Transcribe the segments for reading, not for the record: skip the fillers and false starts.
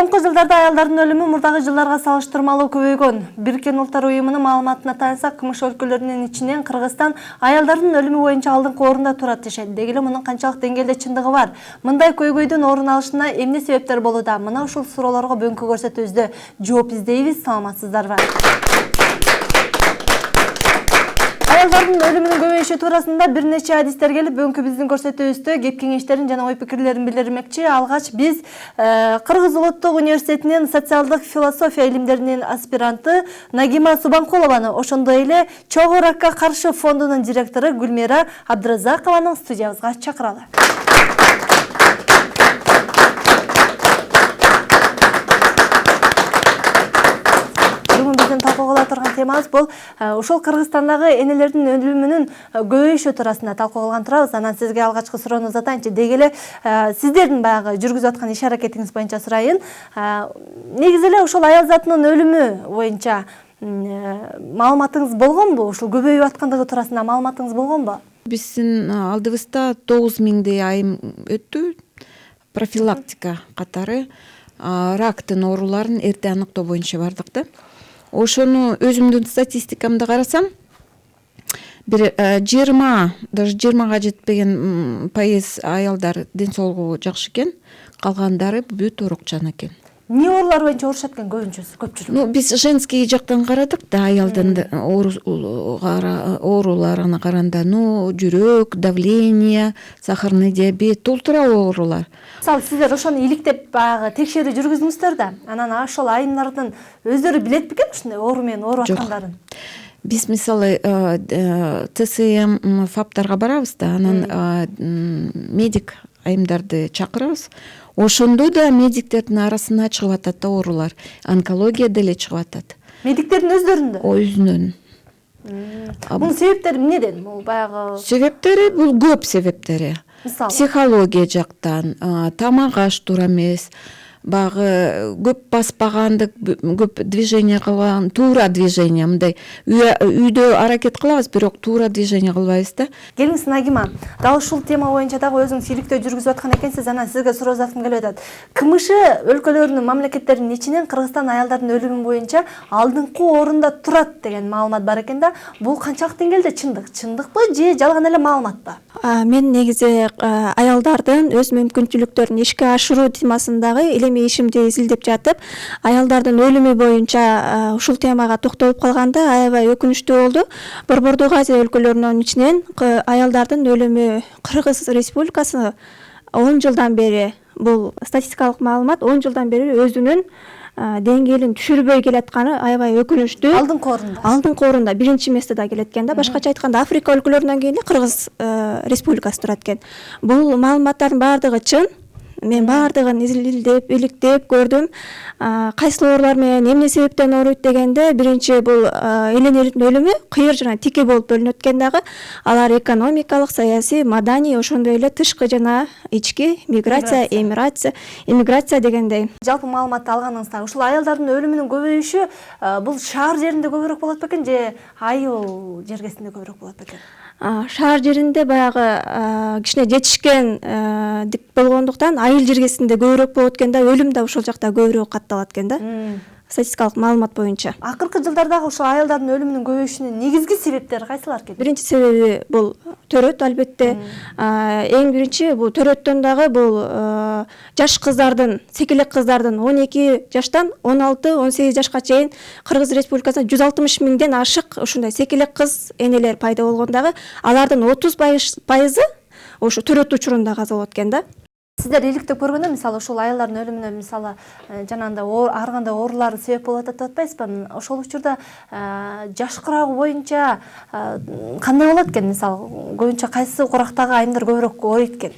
Соңку жылдарда аялдардын өлүмү мурдагы жылдарга салыштырмалуу көбөйгөн. Бириккен Улуттар уюмунун маалыматына таянсак, кмш өлкөлөрүнүн ичинен Кыргызстан аялдардын өлүмү боюнча алдыңкы орунда турат дешет. Деги эле мунун канчалык деңгээлде чындыгы бар? Мындай көйгөйдүн орун алышына эмне себептер болууда? Мына ушул суроолорго бүгүнкү көрсөтүүбүздө жооп издейбиз. Саламатсыздарбы? Аялдардын өлүмүнүн көбөйүшү туурасында бир нече адистер келип, бүгүнкү биздин көрсөтүүбүздө кеп кеңештерин жана ой пикирлерин билдирмекчи. Алгач биз Кыргыз Улуттук университетинин социалдык философия илимдеринин аспиранты Нагима Субанкулованы, ошондой эле Чогуу ракка каршы фондунун директору Гүлмира Абдыразакованы студиябызга чакыралы. Талкууга турган темабыз бул ушул Кыргызстандагы энелердин өлүмүнүн көбөйүшү туурасында талкуу кылган турабыз. Анан сизге алгачкы суроону узатайынчы. Деги эле сиздердин баягы жүргүзүп аткан иш аракетиңиз боюнча сурайын. Негизи эле ушул аял затынын өлүмү боюнча маалыматыңыз болгонбу? Ушул көбөйүп аткандыгы туурасында маалыматыңыз болгонбу? Биздин алдыбызда 9000 айым өттү. Профилактика катары рактын ооруларын эрте аныктоо боюнча бардык да. Ошону өзүмдүн статистикамды карасам, бир 20, даже 20га жетпеген пайыз аялдар ден соолугу жакшы экен, калгандары бүт оорукчан экен. Эмне оорулар боюнча урушат экен көпчүлүк? Биз женский жактан карадык да, аялдын ооруларына каранда, жүрөк, давление, сахарный диабет, толтуралуу оорулар. Мисалы, сиздер ошону иликтеп баягы текшерүү жүргүздүңүздөр да, анан ошол айымдардын өздөрү билет бекен ушундай оору менен ооруп аткандарын? Биз мисалы ТСМ, ФАПтарга барабыз да, анан медик айымдарды чакырабыз. Ошондо да медиктердин арасына чыгып атат да оорулар. Онкология деле чыгып атат. Медиктердин өздөрүндө? Өзүнүн. Бунун себептери эмнеден? Бул баягы себептери, бул көп себептери. Мисалы? Психология жактан, тамак аш туура эмес, багы көп баспагандык, көп движение кылган, туура движение, мындай үйдө аракет кылабыз, бирок туура движение кылбайбыз да. Келиңиз, Нагима, дал ушул тема боюнча дагы өзүңүз иликтөө жүргүзүп аткан экенсиз, анан сизге суроо узаткым келип атат. КМШ өлкөлөрүнүн, мамлекеттеринин ичинен Кыргызстан аялдардын өлүмү боюнча алдыңкы орунда турат деген маалымат бар экен да. Бул канчалык деңгээлде чындык? Чындыкпы же жалган эле маалыматпы? Мен негизи аялдардын өз мүмкүнчүлүктөрүн ишке ашыруу темасындагы илимий ишимди изилдеп жатып, аялдардын өлүмү боюнча ушул темага токтолуп калганда аябай өкүнүчтүү болду. Борбордук Азия өлкөлөрүнүн ичинен аялдардын өлүмү Кыргыз Республикасы 10 жылдан бери, бул статистикалык маалымат, 10 жылдан бери өзүнүн деңгээлин түшүрбөй келатканы аябай өкүнүчтүү. Алдыңкы орунда биринчи местеде келет экен да. Башкача айтканда, Африка өлкөлөрүнөн кийин Кыргыз Республикасы турат экен. Бул маалыматтардын баардыгы чын. Мен баардыгын изилдеп, иликтеп көрдүм. Кайсы оорулар менен эмне себептен ооруйт дегенде, биринчи бул энелердин өлүмү кыйыр жана тике болуп бөлүнөт экен дагы. Алар экономикалык, саясий, маданий, ошондой эле тышкы жана ички миграция, эмиграция дегендей. Жалпы маалыматты алганыңызда, ушул аялдардын өлүмүнүн көбөйүшү бул шаар жеринде көбүрөөк болот бекен же айыл жергесинде көбүрөөк болот бекен? Шаар жеринде баягы кичине жетишкен болгондуктан айыл жергесинде көбүрөөк болот экен да, өлүм да ушул жакта көбүрөөк катталат экен да. Статистикалык маалымат боюнча. Акыркы жылдардагы ушул аялдардын өлүмүнүн көбөйүшүнүн негизги себептери кайсылар экен? Биринчи себеби бул төрөт, албетте. Эң биринчи бул төрөттөн дагы бул жаш кыздардын, секелек кыздардын 12 жаштан 16-18 жашка чейин Кыргыз Республикасында 160 миңден ашык ушундай секелек кыз энелер пайда болгон дагы, алардын 30% ошо төрөт учурунда каза болот экен да. Сиздер иликтеп көргөндө, мисалы, ушул аялдардын өлүмүнө, мисалы, жанагындай ар кандай оорулар себеп болуп атат деп атпайсызбы? Ошол учурда жашкырагы боюнча кандай болот экен? Мисалы, көбүнчө кайсы курактагы айымдар көбүрөөк ооруйт экен?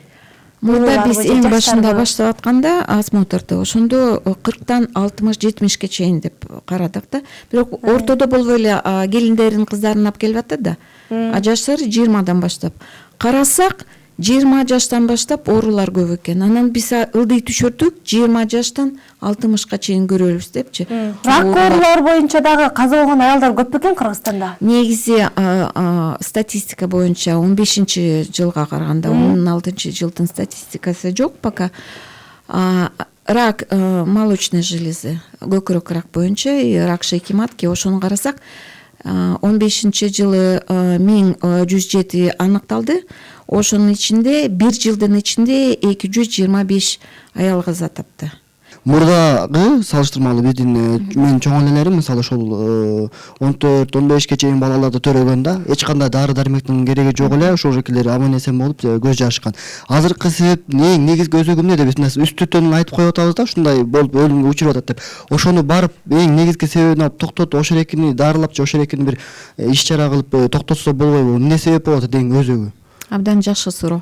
Мында биз эң башында баштап атканда осмотрду ошондо 40тан 60-70ке чейин деп карадык да. Бирок ортодо болбой эле келиндерин, кыздарын алып келип атат да. А жаштары 20дан баштап карасак, 20 жаштан баштап оорулар көп экен. Анан биз ылдый түшүрдүк 20 жаштан 60ка чейин көрөлүбүз депчи. Рак оорулары боюнча дагы каза болгон аялдар көп экен Кыргызстанда. Негизи статистика боюнча 15-жылга караганда 16-жылдын статистикасы жок пока. рак молочной железы, көкүрөк рак боюнча рак шейки матки, ошону карасак 15-жылы 1107 аныкталды. Ошонун ичинде 1 жылдын ичинде 225 аял каза тапты. Мурдагы салыштырмалуу биздин менин чоң энелерим мисалы ошол 14-15 чейин балаларды төрөгөн да эч кандай дары дармектин кереги жок эле, ошол шекиллери аман эсен болуп көз жашкан. Азыркы себеп негизги өзөгү эмне деп биз үстүтөн айтып коюп атабыз да, ушундай болуп өлүмгө учуруп атат деп. Ошону барып эң негизги себебин алып токтотуп, ошол эрекини дарылап же ошол эрекини бир иш чара кылып токтотсо болбойбу? Эмне себеп болот эң өзөгү? Абдан жакшы суроо.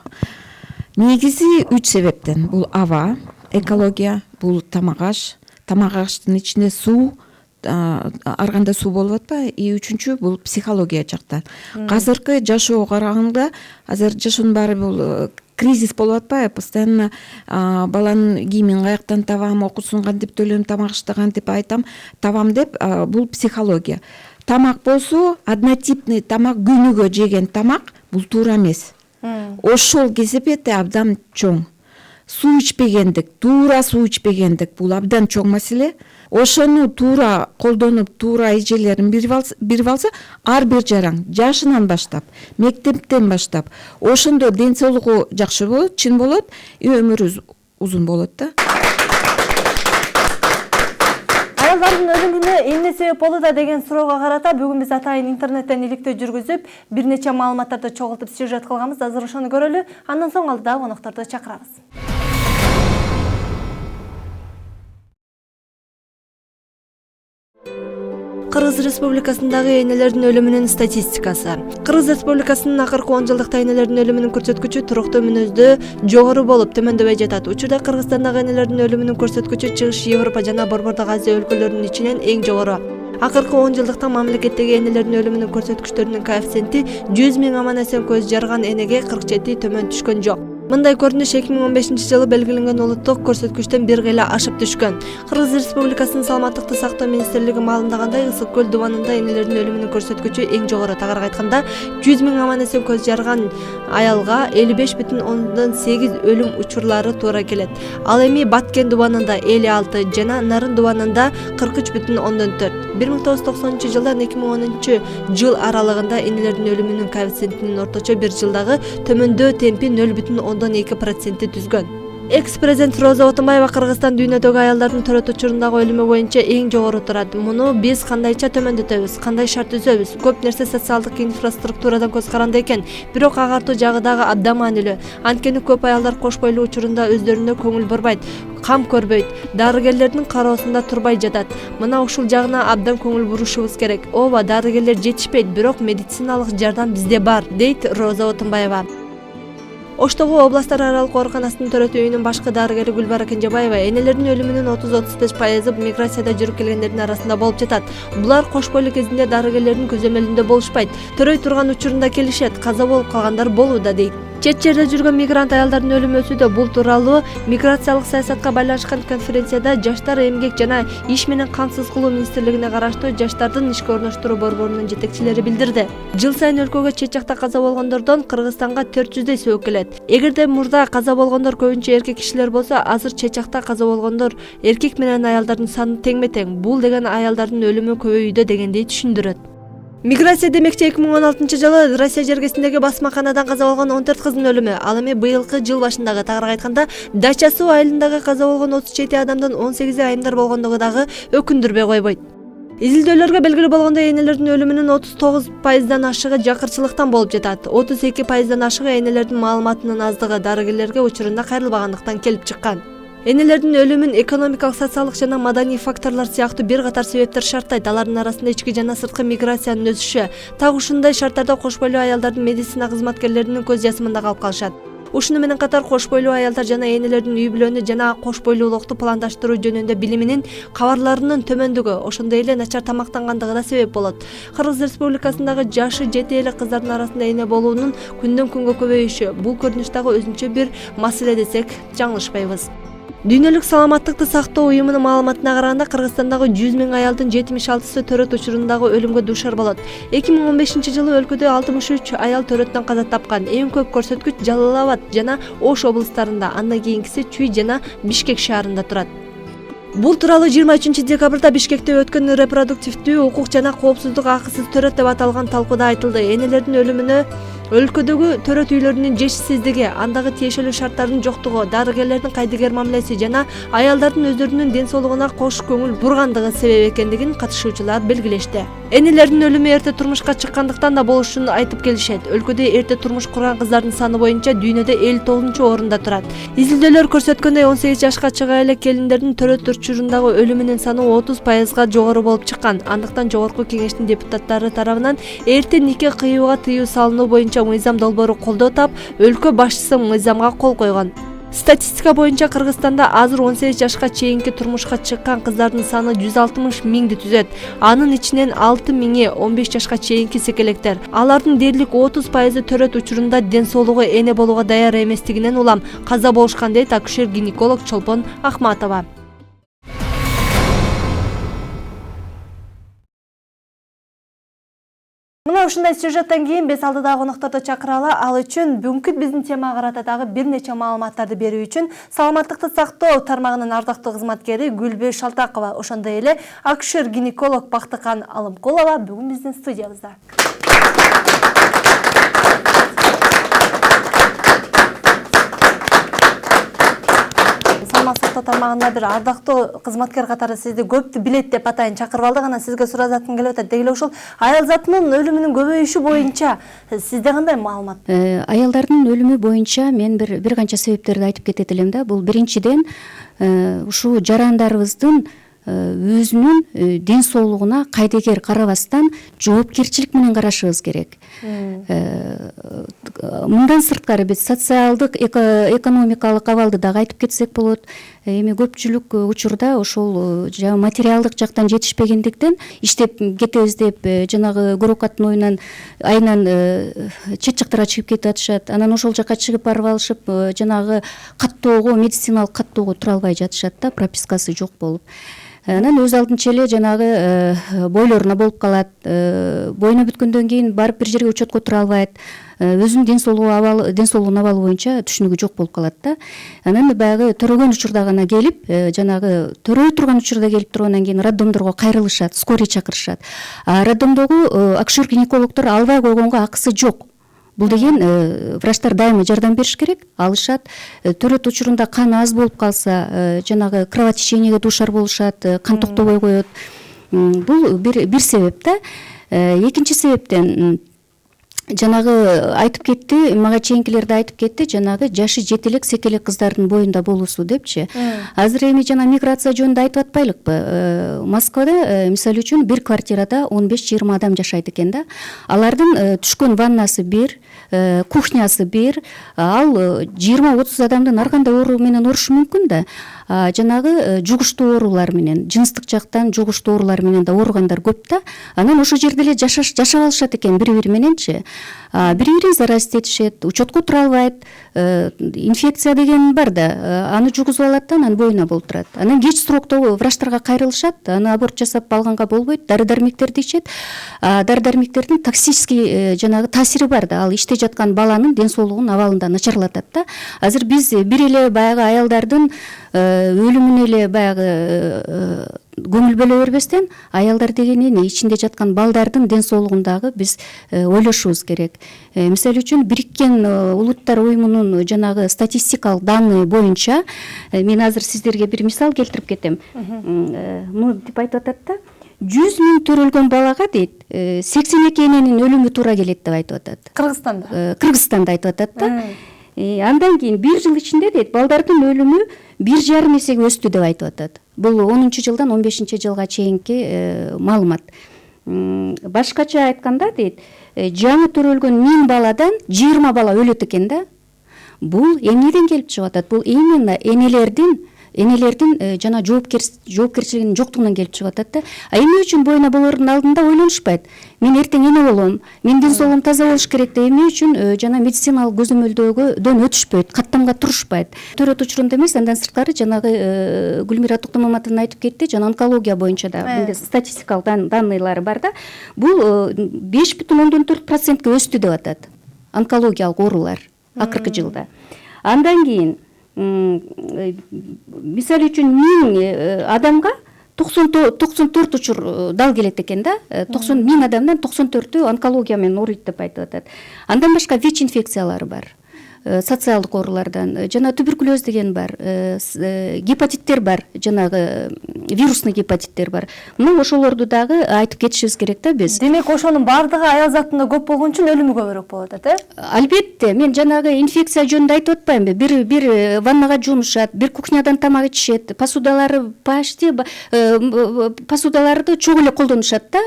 Негизи 3 себептен. Бул аба, экология, бул тамак аш. Тамак аштын ичинде суу, ар кандай суу болуп атпайбы? И үчүнчү бул психология жакта. Азыркы жашоого караганда, азыр жашоонун баары бул кризис болуп атпайбы? Постоянно баланын кийимин каяктан табам, окуусун кантип төлөйм, тамак ашты кантип айтам, табам деп, бул психология. Тамак болсо, однотипный тамак, күнүгө жеген тамак, бул туура эмес. Ошол кесепети абдан чоң. Суу ичпегендик, туура суу ичпегендик бул абдан чоң маселе. Ошону туура колдонуп, туура эжелерин бирип алса, ар бир жаран жашынан баштап, мектептен баштап, ошондо ден соолугу жакшы болот, чын болот, и өмүрү узун болот да. Аялдардын өлүмүнө эмне себеп болууда деген суроого карата бүгүн биз атайын интернеттен иликтөө жүргүзүп, бир нече маалыматтарды чогултуп сюжет кылганбыз. Азыр ошону көрөлү, андан соң алдыдагы конокторду чакырабыз. Кыргыз Республикасындагы энелердин өлүмүнүн статистикасы. Кыргыз Республикасынын акыркы 10 жылдыкта энелердин өлүмүнүн көрсөткүчү туруктуу мүнөздө жогору болуп төмөндөбөй жатат. Учурда Кыргызстандагы энелердин өлүмүнүн көрсөткүчү Чыгыш Европа жана Борбордук Азия өлкөлөрүнүн ичинен эң жогору. Акыркы 10 жылдыкта мамлекеттеги энелердин өлүмүнүн көрсөткүчтөрүнүн коэффициенти 100 000 аман-эсен көз жарган энеге 47 төмөн түшкөн жок. Мындай көрүнүш 2015-жылы белгиленген улуттук көрсөткүчтөн бир кыйла ашып түшкөн. Кыргыз Республикасынын Саламаттыкты сактоо министрлиги маалымдагандай, Ысык көл дубанында энелердин өлүмүнүн көрсөткүчү эң жогору. Тагыраак айтканда, 100 000 аман-эсен көз жарган аялга 55,8 өлүм учурлары туура келет. Ал эми Баткен дубанында 56 жана Нарын дубанында 43,4. 1990-жылдан 2010-жыл аралыгында энелердин өлүмүнүн коэффициентинин орточо бир жылдагы төмөндөө темпи 0,2% түзгөн. Экс-президент Роза Отунбаева Кыргызстан дүйнөдөгү аялдардын төрөт учурундагы өлүмү боюнча эң жогору турат. Муну биз кандайча төмөндөтөбүз, кандай шарт түзөбүз? Көп нерсе социалдык инфраструктурадан көз каранды экен, бирок агартуу жагы дагы абдан маанилүү. Анткени көп аялдар кош бойлуу учурунда өздөрүнө көңүл бурбайт, кам көрбөйт, дарыгерлердин кароосунда турбай жатат. Мына ушул жагына абдан көңүл бурушубуз керек. Ооба, дарыгерлер жетишпейт, бирок медициналык жардам бизде бар, дейт Роза Отунбаева. Оштогу областтар аралык ооруканасынын төрөт үйүнүн башкы дарыгери Гүлбара Кенжебаева энелердин өлүмүнүн 30-35% миграцияда жүрүп келгендердин арасында болуп жатат. Булар кош бойлуу кезинде дарыгерлердин көзөмөлүндө болушпайт, төрөй турган учурунда келишет, каза болуп калгандар болууда дейт. Чет жерде жүргөн мигрант аялдардын өлүмү өсүүдө. Бул тууралуу миграциялык саясатка байланышкан конференцияда Жаштар, эмгек жана иш менен камсыз кылуу министрлигине караштуу Жаштардын ишке орноштуруу борборунун жетекчилери билдирди. Жыл сайын өлкөгө чет жакта каза болгондордон Кыргызстанга 400 сөөгү келет. Эгерде мурда каза болгондор көбүнчө эркек кишилер болсо, азыр чет жакта каза болгондор эркек менен аялдардын саны теңме-тең. Бул деген аялдардын өлүмү көбөйүүдө дегендей түшүндүрөт. Миграция демекчи 2016-жылы Россия жергесиндеги басмаканадан каза болгон 14 кыздын өлүмү. Ал эми быйылкы жыл башындагы, тагыраак айтканда, Дача суу айылындагы каза болгон 37 адамдын 18 айымдар болгондугу дагы өкүндүрбөй койбойт. Изилдөөлөргө белгилүү болгондой, энелердин өлүмүнүн 39%дан ашыгы жакырчылыктан болуп жатат. 32%дан ашыгы энелердин маалыматынын аздыгы, дарыгерлерге учурунда кайрылбагандыктан келип чыккан. Энелердин өлүмүн экономикалык, социалдык жана маданий факторлор сыяктуу бир катар себептер шарттайт. Алардын арасында ички жана сырткы миграциянын өсүшү. Так ушундай шарттарда кош бойлуу аялдардын медицина кызматкерлеринин көз жасымында калып калышат. Ушуну менен катар кош бойлуу аялдар жана энелердин үй бүлөнү жана кош бойлуулукту пландаштыруу жөнүндө билиминин, кабарларынын төмөндүгү, ошондой эле начар тамактангандыгы да себеп болот. Кыргыз Республикасындагы жашы жете элек кыздардын арасында эне болуунун күндөн күнгө көбөйүшү. Бул көрүнүш дагы өзүнчө бир маселе десек жаңылышпайбыз. Дүйнөлүк саламаттыкты сактоо уюмунун маалыматына караганда Кыргызстандагы 100 000 аялдын 76сы төрөт учурундагы өлүмгө дуушар болот. 2015-жылы өлкөдө 63 аял төрөттөн каза тапкан. Эң көп көрсөткүч Жалал Абад жана Ош облустарында, андан кийинкиси Чүй жана Бишкек шаарында турат. Бул тууралуу 23 декабрда Бишкекте өткөн репродуктивдүү укук жана коопсуздук акысыз төрөт деп аталган талкууда айтылды. Энелердин өлүмүнө өлкөдөгү төрөт үйлөрүнүн жешсиздиги, андагы тиешелүү шарттардын жоктугу, дарыгерлердин кайдыгер мамилеси жана аялдардын өздөрүнүн ден соолугуна кош көңүл бургандыгы себеп экендигин катышуучулар белгилешти. Энелердин өлүмү эрте турмушка чыккандыктан да болушун айтып келишет. Өлкөдө эрте турмуш курган кыздардын саны боюнча дүйнөдө 59-орунда турат. Изилдөөлөр көрсөткөндөй 18 жашка чыга эле келиндердин төрөт учурундагы өлүмүнүн саны 30% жогору болуп чыккан. Андыктан Жогорку Кеңештин депутаттары тарабынан эрте нике кыюуга тыюу салынуу боюнча мыйзам долбоору колдоо тап, өлкө башчысы мыйзамга кол койгон. Статистика боюнча Кыргызстанда азыр 18 жашка чейинки турмушка чыккан кыздардын саны 160 000ди түзөт. Анын ичинен 6 000-и 15 жашка чейинки секелектер. Алардын дээрлик 30% төрөт учурунда ден соолугу эне болууга даяр эместигинен улам каза болушкан, дейт акушер-гинеколог Чолпон Ахматова. Мына ушундай сюжеттен кийин биз алдыдагы конокторду чакыралы. Ал үчүн бүгүнкү биздин темага карата дагы бир нече маалыматтарды берүү үчүн саламаттыкты сактоо тармагынын ардактуу кызматкери Гүлбү Шалтакова, ошондой эле акушер-гинеколог Бактыкан Алымкулова бүгүн биздин студиябызда. Саламаттык сактоо тармагында бир ардактуу кызматкер катары сизди көптү билет деп атайын чакырып алдык. Анан сизге суразаткым келип атат. Деги эле ушул аял затынын өлүмүнүн көбөйүшү боюнча сизде кандай маалымат? Аялдардын өлүмү боюнча мен бир канча себептерди айтып кетет элем да. Бул биринчиден ушул жарандарыбыздын өзүнүн ден соолугуна кайдыгер карабастан жоопкерчилик менен карашыбыз керек. Мындан сырткары биз социалдык, экономикалык абалды дагы айтып кетсек болот. Эми көпчүлүк учурда ошол материалдык жактан жетишпегендиктен иштеп кетебиз деп жанагы көрөк айынан чет жактарга чыгып кетип атышат. Анан ошол жака чыгып барып алышып жанагы каттоого, медициналык каттоого тура албай жатышат да, пропискасы жок болуп. Анан өз алдынча эле жанагы бойлоруна болуп калат. Бойуна бүткөндөн кийин барып бир жерге учетко тура албайт. Өзүнүн ден соолугунун абалы боюнча түшүнүгү жок болуп калат да. Анан баягы төрөгөн учурда гана келип, жанагы төрөй турган учурда келип тургандан кийин роддомдорго кайрылышат, скорый чакырышат. Роддомдогу акушер-гинекологдор албай койгонго акысы жок. Бул деген врачтар дайыма жардам бериш керек, алышат. Төрөт учурунда кан аз болуп калса, жанагы кровотечениеге дуушар болушат, кан токтобой коет. Бул бир себеп да. Экинчи себептен жанагы айтып кетти, мага чейинкилерде айтып кетти, жанагы жашы жете элек секелек кыздардын боюнда болуусу депчи. Азыр эми жана миграция жөнүндө айтып атпайлыкпы? Москвада мисалы үчүн бир квартирада 15-20 адам жашайт экен да. Алардын түшкөн ваннасы бир, кухнясы бир, ал 20-30 адамдын ар кандай оору менен оорушу мүмкүн да. Жанагы жугуштуу оорулар менен, жыныстык жактан жугуштуу оорулар менен да ооругандар көп да. Анан ошол жерде эле жашап алышат экен бири-бири мененчи. Бири-бирин заразить этишет, учетко тура албайт. Инфекция деген бар да, аны жугузуп алат да, анан боюна болуп турат. Анан кеч срокто врачтарга кайрылышат, аны аборт жасап алганга болбойт, дары-дармектерди ичет. Дары-дармектердин токсический жанагы таасири бар да, ал ичте жаткан баланын ден соолугунун абалын да начарлатат да. Азыр биз бир эле баягы аялдардын өлүмүнө эле баягы көңүл бөлө бербестен, аялдар дегенин ичинде жаткан балдардын ден соолугун дагы биз ойлошубуз керек. Мисалы үчүн Бириккен Улуттар уюмунун жанагы статистикалык данные боюнча, мен азыр сиздерге бир мисал келтирип кетем. Мынтип айтып атат да, 100 000 төрөлгөн балага дейт, 82 эненин өлүмү туура келет деп айтып атат. Кыргызстанда? Кыргызстанда айтып атат да. Андан кийин бир жыл ичинде дейт, балдардын өлүмү 1,5 эсеге өстү деп айтып атат. Бул 10-жылдан 15-жылга чейинки маалымат. Башкача айтканда дейт, жаңы төрөлгөн 1000 баладан 20 бала өлөт экен да. Бул эмнеден келип чыгып атат? Бул именно энелердин энелердин жана жоопкерчилигинин жоктугунан келип чыгып атат да. А эмне үчүн бойна болордун алдында ойлонушпайт? Мен эртең эне болом, менин ден соолугум таза болуш керек деп эмне үчүн жана медициналык көзөмөлдөөдөн өтүшпөйт, каттамга турушпайт. Төрөт учурунда эмес, андан сырткары жанагы Гүлмира Токтомаматовна айтып кетти, жана онкология боюнча да менде статистикалык данныйлары бар да. Бул 5,4% өстү деп атат. Онкологиялык оорулар акыркы жылда. Андан кийин мисалы үчүн 1000 адамга 94 учур дал келет экен да. 1000 адамдан 94-ü онкология менен ооруйт деп айтып атат. Андан башка ВИЧ инфекциялары бар. Социалдык оорулардан жана туберкулез деген бар, гепатиттер бар, жанагы вирусный гепатиттер бар. Мына ошолорду дагы айтып кетишибиз керек да биз. Демек ошонун баардыгы аял затында көп болгон үчүн өлүмү көбүрөөк болуп атат, Албетте, мен жанагы инфекция жөнүндө айтып атпаймынбы? Бир ваннага жуунушат, бир кухнядан тамак ичишет, посудалары почти посудаларды чогуу эле колдонушат да,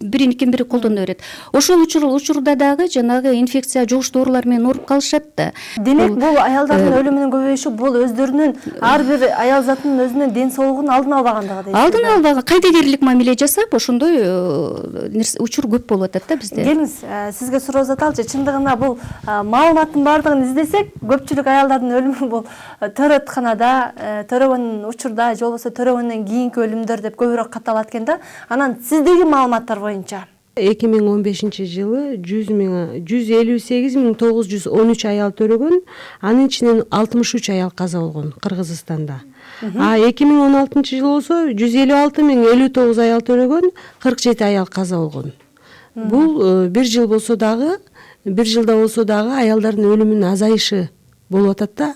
биринин бири колдоно берет. Ошол учурда дагы жанагы инфекция жугуштуу оорулар менен ооруп калышат да. Демек бул аялдардын өлүмүнүн көбөйүшү бул өздөрүнүн ар бир аял затынын өзүнүн ден соолугунун алдын албагандыгы дейсиз. Алдын албаган, кайдыгерлик мамиле жасап, ошондой учур көп болуп атат да бизде. Келиңиз, сизге суроо заталчы. Чындыгында бул маалыматтын баардыгын издесек, көпчүлүк аялдардын өлүмү бул төрөтканада, төрөгөн учурда же болбосо төрөгөндөн кийинки өлүмдөр деп көбүрөөк катталат экен да. Анан сиздеги маалыматтар боюнча 2015-жылы 158.913 аял төрөгөн, анын ичинен 63 аял каза болгон Кыргызстанда. А 2016-жылы болсо 156.059 аял төрөгөн, 47 аял каза болгон. Бул бир жылда болсо дагы аялдардын өлүмүнүн азайышы болуп атат да.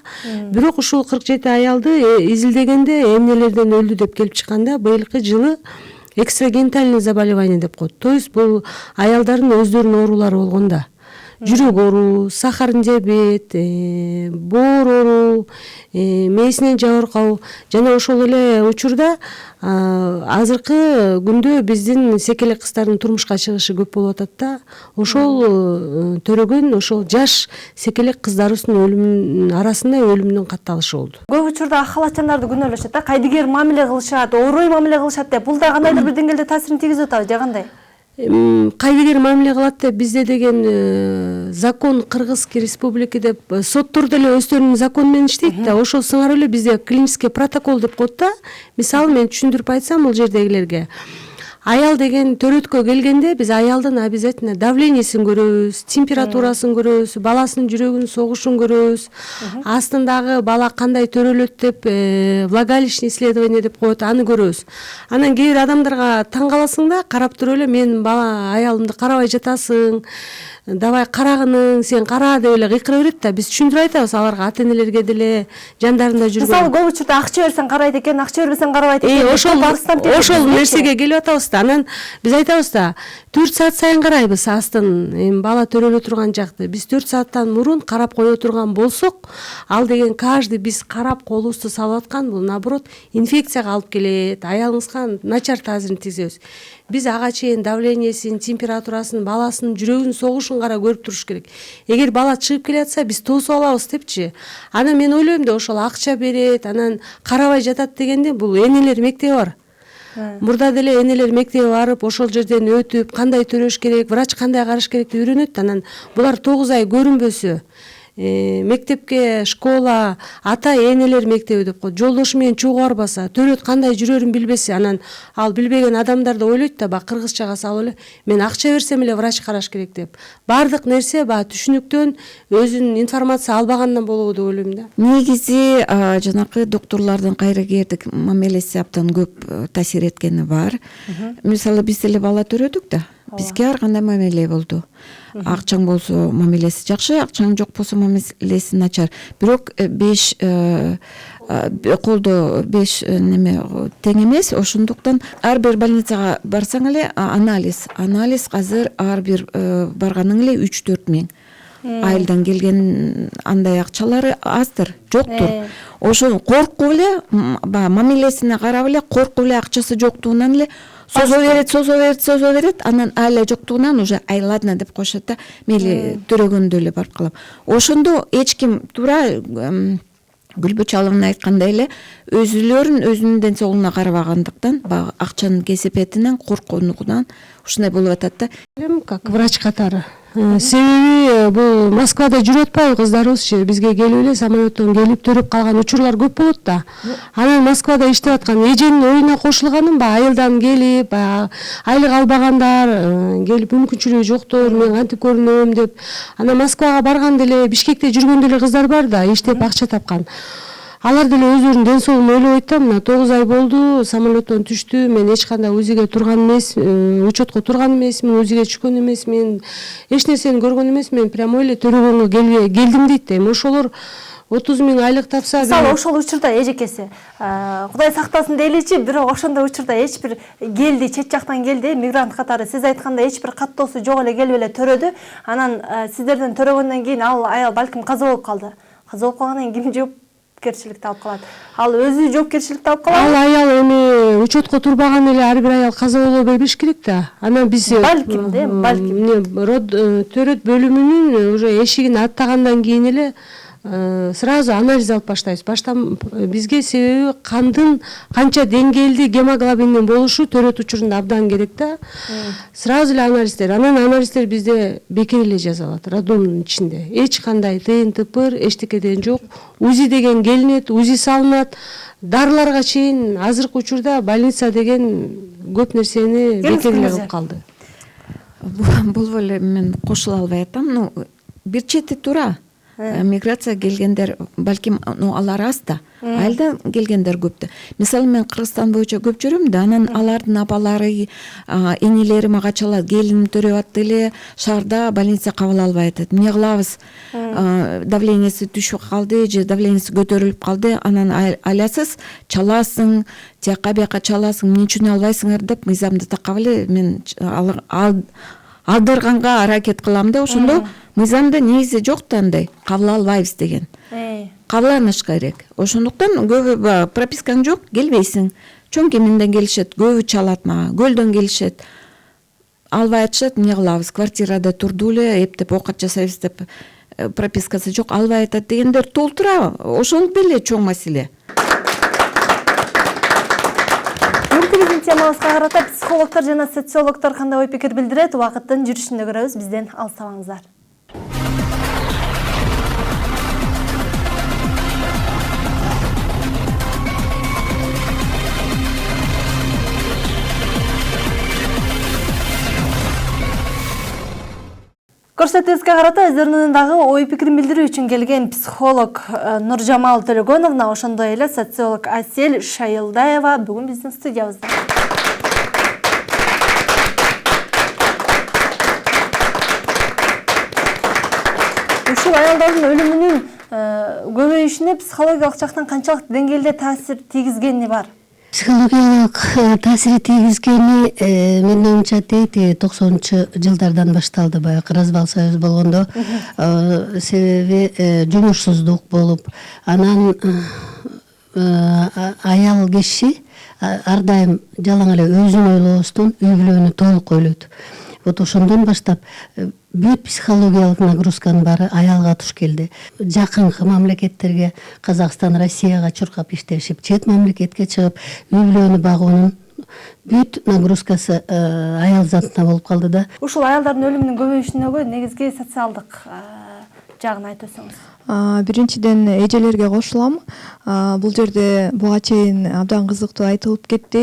Бирок ушул 47 аялды изилдегенде эмнелерден өлдү деп келип чыкканда, быйылкы жылы экстрагентальный заболевание деп коет. То есть бул аялдардын өздөрүнүн оорулары болгонда. Жүрөк оору, сахарный диабет, боор оору, мээсинен жабыркау жана ошол эле учурда азыркы күндө биздин секелек кыздардын турмушка чыгышы көп болуп атат да. Ошол төрөгөн, ошол жаш секелек кыздарыбыздын өлүмүнүн арасында өлүмдүн катталышы болду. Көп учурда ак халатчандарды күнөөлөшөт да, кайдыгер мамиле кылышат, оорой мамиле кылышат деп. Бул да кандайдыр бир деңгээлде таасирин тийгизип атабы же кандай? Кайдыгер мамиле кылат деп бизде деген закон Кыргызский республика деп соттор деле өздөрүнүн закону менен иштейт да. Ошол сыңар эле бизде клинический протокол деп коет да. Мисалы мен түшүндүрүп айтсам бул жердегилерге. Аял деген төрөткө келгенде биз аялдын обязательно давлениесин көрөбүз, температурасын көрөбүз, баласынын жүрөгүнүн согушун көрөбүз. Астындагы бала кандай төрөлөт деп влагалищный исследование деп коет, аны көрөбүз. Анан кээ бир адамдарга таң каласың да, карап туруп эле мен бала аялымды карабай жатасың, давай карагының, сен кара деп эле кыйкыра берет да. Биз түшүндүрүп айтабыз аларга, ата энелерге деле, жандарында жүргөн. Мисалы көп учурда акча берсең карайт экен, акча бербесең карабайт экен. Ошол нерсеге келип атабыз да. Анан биз айтабыз да, 4 саат сайын карайбыз астын, эми бала төрөлө турган жакты. Биз 4 сааттан мурун карап кое турган болсок, ал деген каждый биз карап колубузду салып аткан, бул наоборот инфекцияга алып келет. Аялыңызга начар таасирин тийгизебиз. Биз ага чейин давлениесин, температурасын, баласынын жүрөгүнүн согушун кара көрүп туруш керек. Эгер бала чыгып келе жатса, биз тосуп алабыз депчи. Анан мен ойлойм да, ошол акча берет, анан карабай жатат дегенде бул энелер мектеби бар. Мурда деле энелер мектебе барып, ошол жерден өтүп, кандай төрөш керек, врач кандай караш керек деп үйрөнөт. Анан булар 9 ай көрүнбөсө, мектепке, школа, ата энелер мектеби деп коет. Жолдошу менен чогуу барбаса, төрөт кандай жүрөрүн билбесе, анан ал билбеген адамдар да ойлойт да, бак кыргызчага салып эле, мен акча берсем эле врач караш керек деп. Бардык нерсе бак түшүнүктөн өзүнүн информация албагандан болобу деп ойлойм да. Негизи жанакы докторлордун кайрыгердик мамилеси абдан көп таасир эткени бар. Мисалы биз эле бала төрөдүк да. Бизге ар кандай мамиле болду. Акчаң болсо мамилеси жакшы, акчаң жок болсо мамилеси начар. Бирок 5 колдо 5 неме тең эмес. Ошондуктан ар бир больницага барсаң эле анализ азыр ар бир барганың эле 3-4 миң. Айылдан келген андай акчалары аздыр, жоктур. Ошол коркуп эле, мамилесине карап эле, коркуп эле акчасы жоктугунан эле созо берет, анан ала жоктугунан уже ай ладно деп коюшат да, мейли төрөгөндө эле барып калам. Ошондо эч ким туура Гүлбү Чалымын айткандай эле өзүлөрүн өзүнүн ден соолугуна карабагандыктан баягы акчанын кесепетинен коркконугунан ушундай болуп атат да. Как врач катары. Себеби бул Москвада жүрүп атпайбы кыздарыбызчы, бизге келип эле самолеттон келип төрөп калган учурлар көп болот да. Анан Москвада иштеп аткан эженин оюна кошулганын баягы айылдан келип, баягы айлык албагандар, келип мүмкүнчүлүгү жоктор, мен кантип көрүнөм деп. Анан Москвага барганда эле, Бишкекте жүргөн деле кыздар бар да, иштеп акча тапкан. Алар деле өзүлөрүнүн ден соолугун ойлобойт да, мына 9 ай болду, самолеттон түштү, мен эч кандай УЗИге турган эмес, учетко турган эмесмин, УЗИге түшкөн эмесмин, эч нерсени көргөн эмесмин, прямо эле төрөгөнгө келдим дейт да. Эми ошолор 30 000 айлык тапса, мисалы ошол учурда эжекеси Кудай сактасын дейличи, бирок ошондой учурда эч бир келди, чет жактан келди, мигрант катары сиз айткандай эч бир каттоосу жок эле келип эле төрөдү. Анан сиздерден төрөгөндөн кийин ал аял балким каза болуп калды. Каза болуп калгандан кийин ким жоопкерчиликти алып калат? Ал өзү жоопкерчиликти алып калат. Ал аял эми учетко турбаган эле ар бир аял каза боло бербеш керек да. Анан биз балким төрөт бөлүмүнүн уже эшигин аттагандан кийин эле сразу анализ алып баштайбыз. Баштан бизге себеби кандын канча деңгээлде гемоглобиндин болушу төрөт учурунда абдан керек да. Сразу эле анализдер. Анан анализдер бизде бекер эле жазалат роддомдун ичинде. Эч кандай ТНТП эчтекеден жок. УЗИ деген келинет, УЗИ салынат. Дарыларга чейин азыркы учурда больница деген көп нерсени бекер эле кылып калды. Бул эле мен кошула албай атам. Ну, бир чети туура. Миграция келгендер балким алар аз да, айылда келгендер көп да. Мисалы мен Кыргызстан боюнча көп жүрөм да, анан алардын апалары, энелери мага чалат, келиним төрөп атты эле, шаарда больница кабыл албай атат. Эмне кылабыз? Давлениеси түшүп калды же давлениеси көтөрүлүп калды, анан айласыз чаласың, тияка бияка чаласың, эмне үчүн албайсыңар деп мыйзамды такап эле мен алдырганга аракет кылам да. Ошондо мыйзамда негизи жок да андай кабыл албайбыз деген. Кабылданыш керек. Ошондуктан көбү пропискаң жок, келбейсиң. Чоң Кеменден келишет, көбү чалат мага. Көлдөн келишет. Албай атышат, эмне кылабыз? Квартирада турду эле, эптеп оокат жасайбыз деп пропискасы жок, албай атат дегендер толтура. Ошондук эле чоң маселе. Биздин темабызга карата психологдор жана социологдор кандай ой пикир билдирет? Убакыттын жүрүшүндө көрөбүз. Бизден алыстабаңыздар. Көрсөтүүбүзгө карата өздөрүнүн дагы ой пикирин билдирүү үчүн келген психолог Нуржамал Төлөгөновна, ошондой эле социолог Асель Шайылдаева бүгүн биздин студиябызда. Ушул аялдардын өлүмүнүн көбөйүшүнө психологиялык жактан канчалык деңгээлде таасир тийгизгени бар? Психологиялык таасири тийгизгени менин оюмча дейт 90-жылдардан башталды, баягы развал союз болгондо. Себеби жумушсуздук болуп, анан аял киши ар дайым жалаң эле өзүн ойлобостон үй бүлөнү толук ойлойт. Вот ошондон баштап бүт психологиялык нагрузканын баары аялга туш келди. Жакынкы мамлекеттерге, Казакстан, Россияга чуркап иштешип, чет мамлекетке чыгып, үй бүлөнү багуунун бүт нагрузкасы аял затына болуп калды да. Ушул аялдардын өлүмүнүн көбөйүшүнөгө негизги социалдык жагын айтып өтсөңүз. Биринчиден эжелерге кошулам. Бул жерде буга чейин абдан кызыктуу айтылып кетти.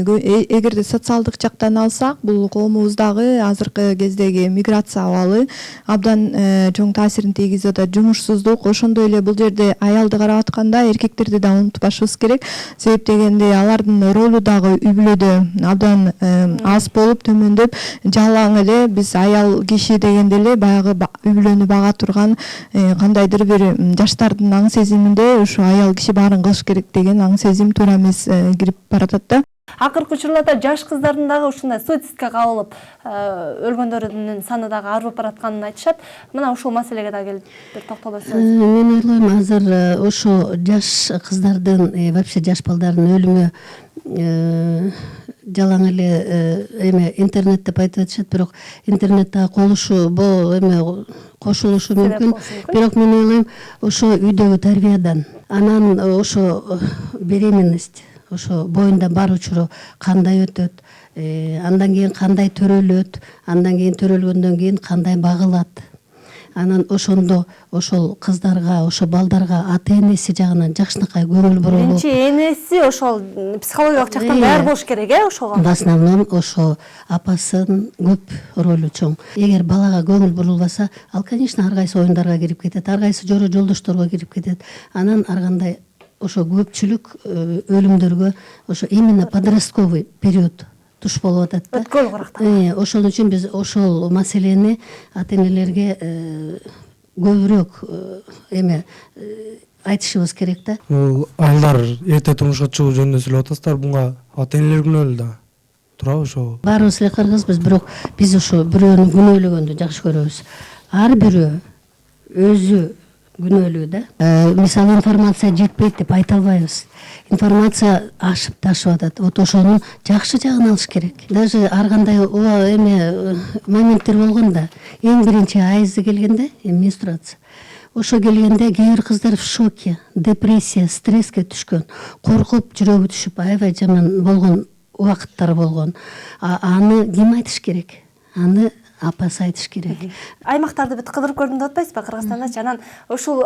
Эгерде социалдык жактан алсак, бул коомубуздагы азыркы кездеги миграция абалы абдан чоң таасирин тийгизип атат. Жумушсуздук, ошондой эле бул жерде аялды карап атканда эркектерди да унутпашыбыз керек. Себеп дегенде алардын ролу дагы үй бүлөдө абдан аз болуп, төмөндөп, жалаң эле биз аял киши дегенде эле баягы үй бүлөнү бага турган кандайдыр бир жаштардын аң сезиминде ушу аял киши баарын кылыш керек деген аң сезим туура эмес кирип баратат да. Акыркы учурларда жаш кыздардын дагы ушундай суицидке кабылып өлгөндөрүнүн саны дагы арбап баратканын айтышат. Мына ушул маселеге дагы келип бир токтоло сөз. Мен ойлойм, азыр ошо жаш кыздардын, вообще жаш балдардын өлүмү жалаң эле эме интернет деп айтып атышат, бирок интернетте колушу эме кошулушу мүмкүн. Бирок мен ойлойм, ошо үйдөгү тарбиядан Анан ошо беременность ошо боюнда бар учуру кандай өтөт, андан кийин кандай төрөлөт, андан кийин төрөлгөндөн кийин кандай багылат. Анан ошондо ошол кыздарга, ошо балдарга ата энеси жагынан жакшынакай көңүл бурулуп, биринчи энеси ошол психологиялык жактан даяр болуш керек, ошого. в основном ошо апасын көп ролу чоң. Эгер балага көңүл бурулбаса, ал, конечно, ар кайсы оюндарга кирип кетет, ар кайсы жора жолдошторго кирип кетет. Анан ар кандай ошо көпчүлүк өлүмдөргө ошо именно подростковый период туш болуп атат да. Өткөл курактан. Ошол үчүн биз ошол маселени ата энелерге көбүрөөк айтышыбыз керек да. Бул айылдар эрте турмушка чыгуу жөнүндө сүйлөп атасыздар, буга ата энелер күнөөлүү да. Туурабы ошо? Баарыбыз эле кыргызбыз, бирок биз ошо бирөөнү күнөөлөгөндү жакшы көрөбүз. Ар бирөө өзү күнөөлүү да. Мисалы информация жетпейт деп айта албайбыз. Информация ашып ташып атат. Вот ошонун жакшы жагын алыш керек. Даже ар кандай моменттер болгондо, эң биринчи айызы келгенде, менструация. Ошо келгенде кээ бир кыздар в шоке, депрессия, стресске түшкөн, коркуп, жүрөгү түшүп, аябай жаман болгон убакыттар болгон. Аны ким айтыш керек? Аны апасы айтыш керек. Аймактарды бүт кыдырып көрдүм деп атпайсызбы Кыргызстандачы? Анан ушул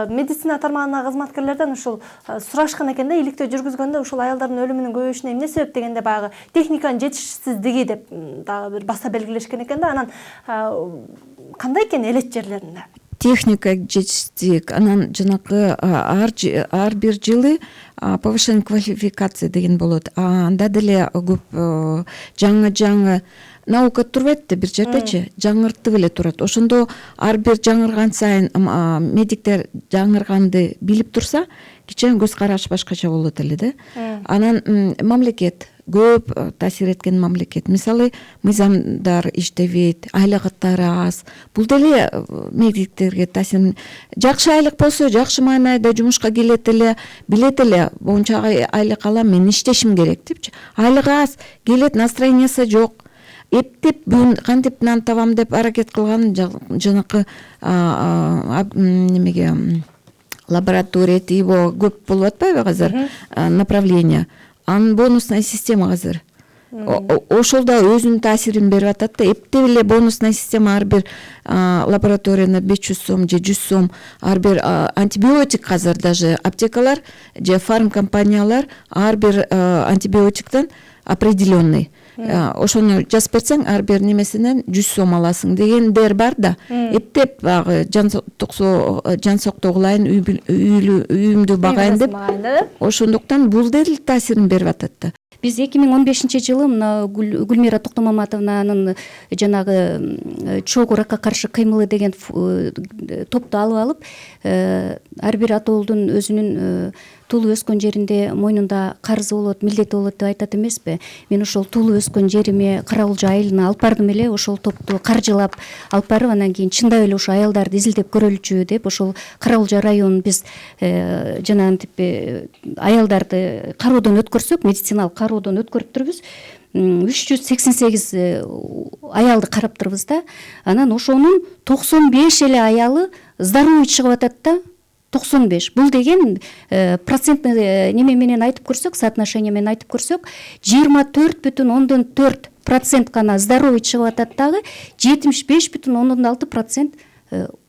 медицина тармагындагы кызматкерлерден ушул сурашкан экен да, иликтөө жүргүзгөндө ушул аялдардын өлүмүнүн көбөйүшүнө эмне себеп дегенде баягы техниканын жетишсиздиги деп дагы бир баса белгилешкен экен да. Анан кандай экен элет жерлеринде? Техника жетишсиздик, анан жанакы ар бир жылы повышение квалификации деген болот. Анда деле көп жаңы наука турбайт да бир жертечи, жаңыртып эле турат. Ошондо ар бир жаңырган сайын медиктер жаңырганды билип турса, кичине көз караш башкача болот эле да. Анан мамлекет көп таасир эткен мамлекет. Мисалы, мыйзамдар иштебейт, айлыктары аз. Бул деле медиктерге таасир. Жакшы айлык болсо, жакшы маанайда жумушка келет эле, билет эле, боюнча айлык алам, мен иштешим керек депчи. Айлыгы аз, келет, настроениясы жок. Эптеп бүгүн кантип нан табам деп аракет кылган жанакы немеге лаборатория тиво көп болуп атпайбы азыр направление. Анын бонусная система азыр. Ошол да өзүнүн таасирин берип атат да. Эптеп эле бонусная система ар бир лабораторияна 500 сом же 100 сом, ар бир антибиотик азыр даже аптекалар же фарм компаниялар ар бир антибиотиктен определенный. Ошону жазып берсең, ар бир немесинен 100 сом аласың дегендер бар да. Эптеп жан соктогулайын, үйүмдү багайын деп. Ошондуктан бул деле таасирин берип атат да. Биз 2015-жылы мына Гүлмира Токтомаматованын жанагы чогуу ракка каршы кыймылы деген топту алып алып, ар бир атоолдун өзүнүн туулуп өскөн жеринде мойнунда карызы болот, милдети болот деп айтат эмеспи? Мен ошол туулуп өскөн жериме Караолжо айылына алып бардым эле, ошол топту каржылап алып барып, анан кийин чындап эле ошо аялдарды изилдеп көрөлүчү деп ошол Караолжо районун биз жанагынтип аялдарды кароодон өткөрсөк, медициналык кароодон өткөрүптүрбүз. 388 аялды караптырбыз да. Анан ошонун 95 эле аялы здоровый чыгып атат да. 95. Бул деген процентный неме менен айтып көрсөк, соотношение менен айтып көрсөк, 24,4% гана здоровый чыгып атат дагы, 75,6%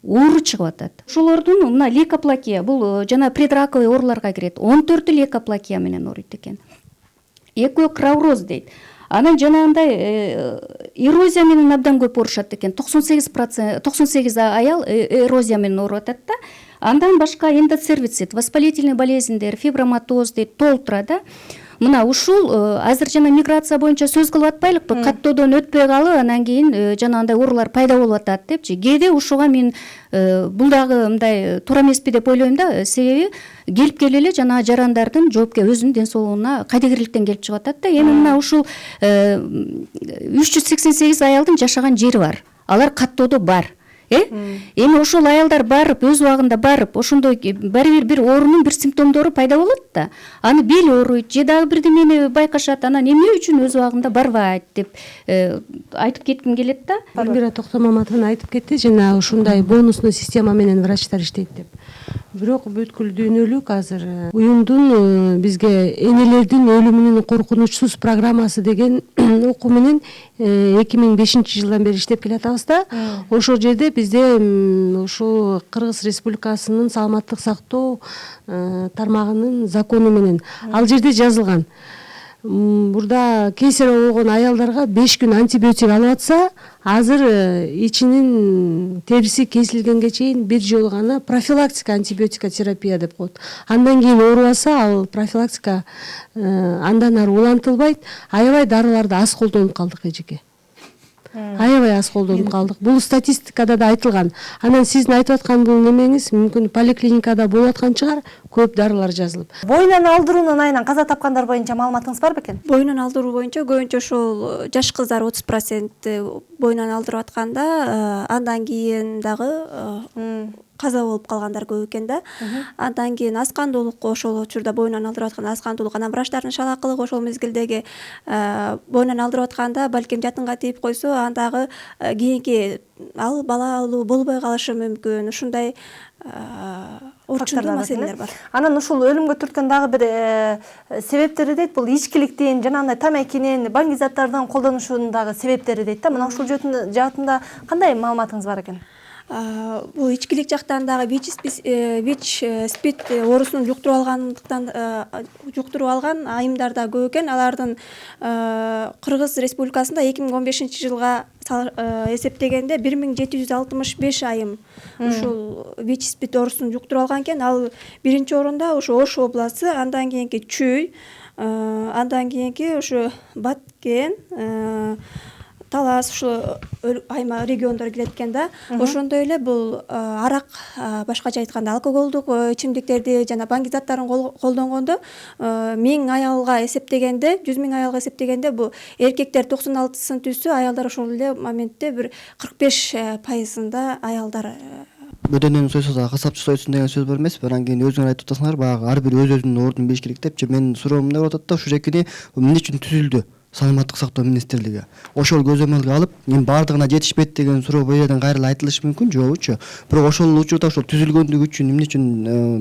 оору чыгып атат. Ошолордун мына лейкоплакия, бул жана предраковый ооруларга кирет. 14 лейкоплакия менен ооруйт экен. Экөө кровроз дейт. Анан жанагындай эрозия менен абдан көп оорушат экен. 98 аял эрозия менен ооруп атат да. Андан башка эндоцервицит, воспалительный болезньдер, фиброматоз дейт, толтура да. Мына ушул азыр жана миграция боюнча сөз кылып атпайлыкпы, каттоодон өтпөй калып, анан кийин жанагындай оорулар пайда болуп атат депчи. Кээде ушуга мен бул дагы мындай туура эмеспи деп ойлойм да, себеби келип келе жана жарандардын жоопкер өзүнүн ден соолугуна кайдыгерликтен келип чыгып атат да. Эми мына ушул 388 аялдын жашаган жери бар. Алар каттоодо бар. Эми ошол аялдар барып, өз убагында барып, ошондой бир оорунун бир симптомдору пайда болот да. Аны бел ооруйт, же дагы бирдемени байкашат, анан эмне үчүн өз убагында барбайт деп айтып кетким келет да. Гүлмира Токтомаматова айтып кетти, жана ушундай бонусный система менен врачтар иштейт деп. Бирок бүткүл дүйнөлүк азыр уюмдун бизге энелердин өлүмүнүн коркунучсуз программасы деген окуу менен 2005-жылдан бери иштеп келатабыз да. Ошол жерде бизде ушул Кыргыз Республикасынын саламаттык сактоо тармагынын закону менен ал жерде жазылган. Бурда кесарево болгон аялдарга 5 күн антибиотик алып атса, азыр ичинин териси кесилгенге чейин бир жолу гана профилактика антибиотика терапия деп коет. Андан кийин оорубаса, ал профилактика андан ары улантылбайт. Аябай дарыларды аз колдонуп калдык эжеке. Аябай аз колдонуп калдык. Бул статистикада да айтылган. Анан сиздин айтып аткан бул немеңиз мүмкүн поликлиникада болуп аткан чыгар, көп дарылар жазылып. Боюнан алдыруунун айынан каза тапкандар боюнча маалыматыңыз бар бекен? Боюнан алдыруу боюнча көбүнчө ошол жаш кыздар 30% боюнан алдырып атканда, андан кийин дагы каза болуп калгандар көп экен да. Андан кийин аз кандуулук ошол учурда боюнан алдырып аткан аз кандуулук, анан врачтардын шалакылыгы ошол мезгилдеги боюнан алдырып атканда балким жатынга тийип койсо, андагы кийинки ал бала алуу болбой калышы мүмкүн. Ушундай орчундуу маселелер бар. Анан ушул өлүмгө түрткөн дагы бир себептери дейт, бул ичкиликтин, жанагындай тамакинин, баңги-заттардын колдонушундагы себептери дейт да. Мына ушул жаатында кандай маалыматыңыз бар экен? Бул ичкилик жактан дагы ВИЧ-СПИД оорусун жуктуруп алган айымдар да көп экен. Алардын Кыргыз Республикасында 2015-жылга эсептегенде 1765 айым ушул ВИЧ-СПИД оорусун жуктуруп алган экен. Ал биринчи орунда ушу Ош областы, андан кийинки Чүй, андан кийинки ушу Баткен, Талас, ушу айма региондор кирет экен да. Ошондой эле бул арак, башкача айтканда алкоголдук ичимдиктерди жана баңги заттарын колдонгондо 1000 аялга эсептегенде, 100 000 аялга эсептегенде бул эркектер 96-сын түзсө, аялдар ошол эле моментте бир 45%-ында аялдар. Бөдөнөн сойсо касапчы сойсун деген сөз бар эмеспи? Анан кийин өзүңөр айтып атасыңар, баягы ар бир өз-өзүнүн ордун бериш керек депчи. Менин суроом мындай болуп атат да, ушул жекини эмне үчүн түзүлдү? Саламаттык сактоо министрлиги ошол көзөмөлгө алып, мен бардыгына жетишпейт деген суроо бул жерден кайра айтылышы мүмкүн, жокчу. Бирок ошол учурда ошол түзүлгөндүгү үчүн эмне үчүн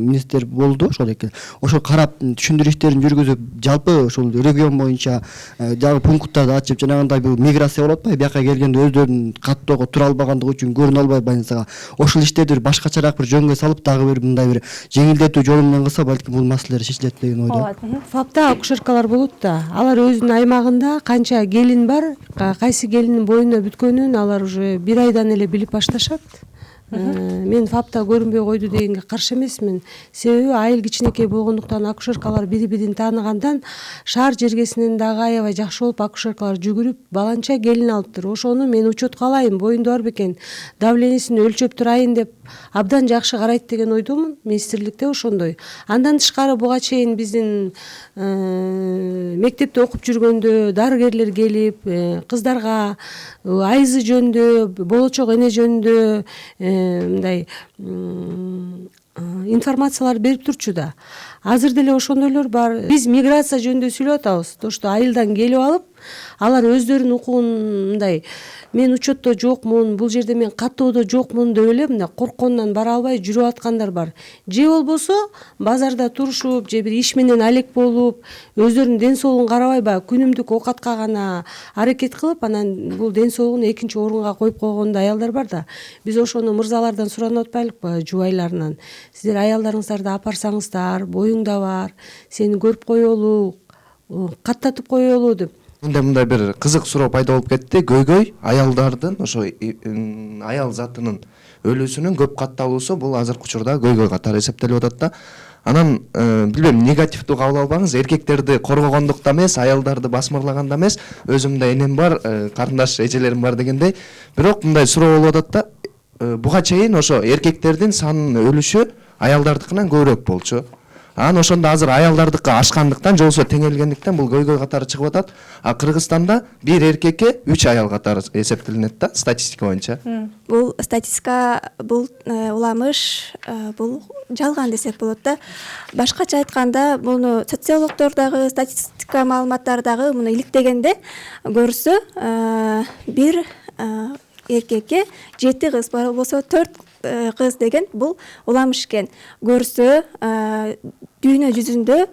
министр болду ошол экен. Ошол карап түшүндүрүү иштерин жүргүзүп, жалпы ошол регион боюнча дагы пункттарды ачып, жанагындай бул миграция болуп атпайбы? Бияка келгенде өздөрүнүн каттоого тура албагандыгы үчүн көрүнө албай больницага. Ошол иштерди башкачараак бир жөнгө салып, дагы бир мындай бир жеңилдетүү жолу менен кылса, балким бул маселелер чечилет деген ойдомун. ФАПта акушеркалар болот да. Алар өзүнүн аймагында канча келин бар, кайсы келиндин боюна бүткөнүн алар уже бир айдан эле билип башташат. Мен ФАПта көрүнбөй койду дегенге каршы эмесмин. Себеби айыл кичинекей болгондуктан акушеркалар бири-бирин тааныгандан шаар жергесинен дагы аябай жакшы болуп акушеркалар жүгүрүп баланча келин алыптыр. Ошону мен учетко алайын, боюнда бар бекен, давлениясин өлчөп турайын деп абдан жакшы карайт деген ойдомун. Министрликте ошондой. Андан тышкары буга чейин биздин мектепте окуп жүргөндө дарыгерлер келип, кыздарга айызы жөнүндө, болочок эне жөнүндө мындай информациялар берип турчу да. Азыр деле ошондойлор бар. Биз миграция жөнүндө сүйлөп атабыз. То, что айылдан келип алып, алар өздөрүнүн укугун мындай мен учетто жокмун, бул жерде мен каттоодо жокмун деп эле мындай корккондон бара албай жүрүп аткандар бар. Же болбосо базарда турушуп, же бир иш менен алек болуп, өздөрүнүн ден соолугун карабай баягы күнүмдүк оокатка гана аракет кылып, анан бул ден соолугун экинчи орунга коюп койгон аялдар бар да. Биз ошону мырзалардан суранып атпайлыкпы, жубайларынан? Сиздер аялдарыңыздарды апарсаңыздар, боюңда бар, сени көрүп коелу, каттатып коелу деп. Менде мындай бир кызык суроо пайда болуп кетти. Көйгөй аялдардын ошо аял затынын өлүүсүнүн көп катталуусу бул азыркы учурда көйгөй катары эсептелип атат да. Анан билбейм, негативдүү кабыл албаңыз, эркектерди коргогондукта эмес, аялдарды басмырлаганда эмес, өзүмдө энем бар, карындаш эжелерим бар дегендей. Бирок мындай суроо болуп атат да, буга чейин ошо эркектердин санынын өлүшү аялдардыкынан көбүрөөк болчу. Анан ошондо азыр аялдардыкы ашкандыктан, же болбосо теңелгендиктен бул көйгөй катары чыгып атат. А Кыргызстанда бир эркекке 3 аял катары эсептелинет да, статистика боюнча. Бул статистика, бул уламыш, бул жалган десек болот да. Башкача айтканда, буну социологдор дагы, статистика маалыматтары дагы муну иликтегенде көрсө, бир эркекке 7 кыз, болбосо 4 кыз деген бул уламыш экен. Көрсө дүйнө жүзүндө,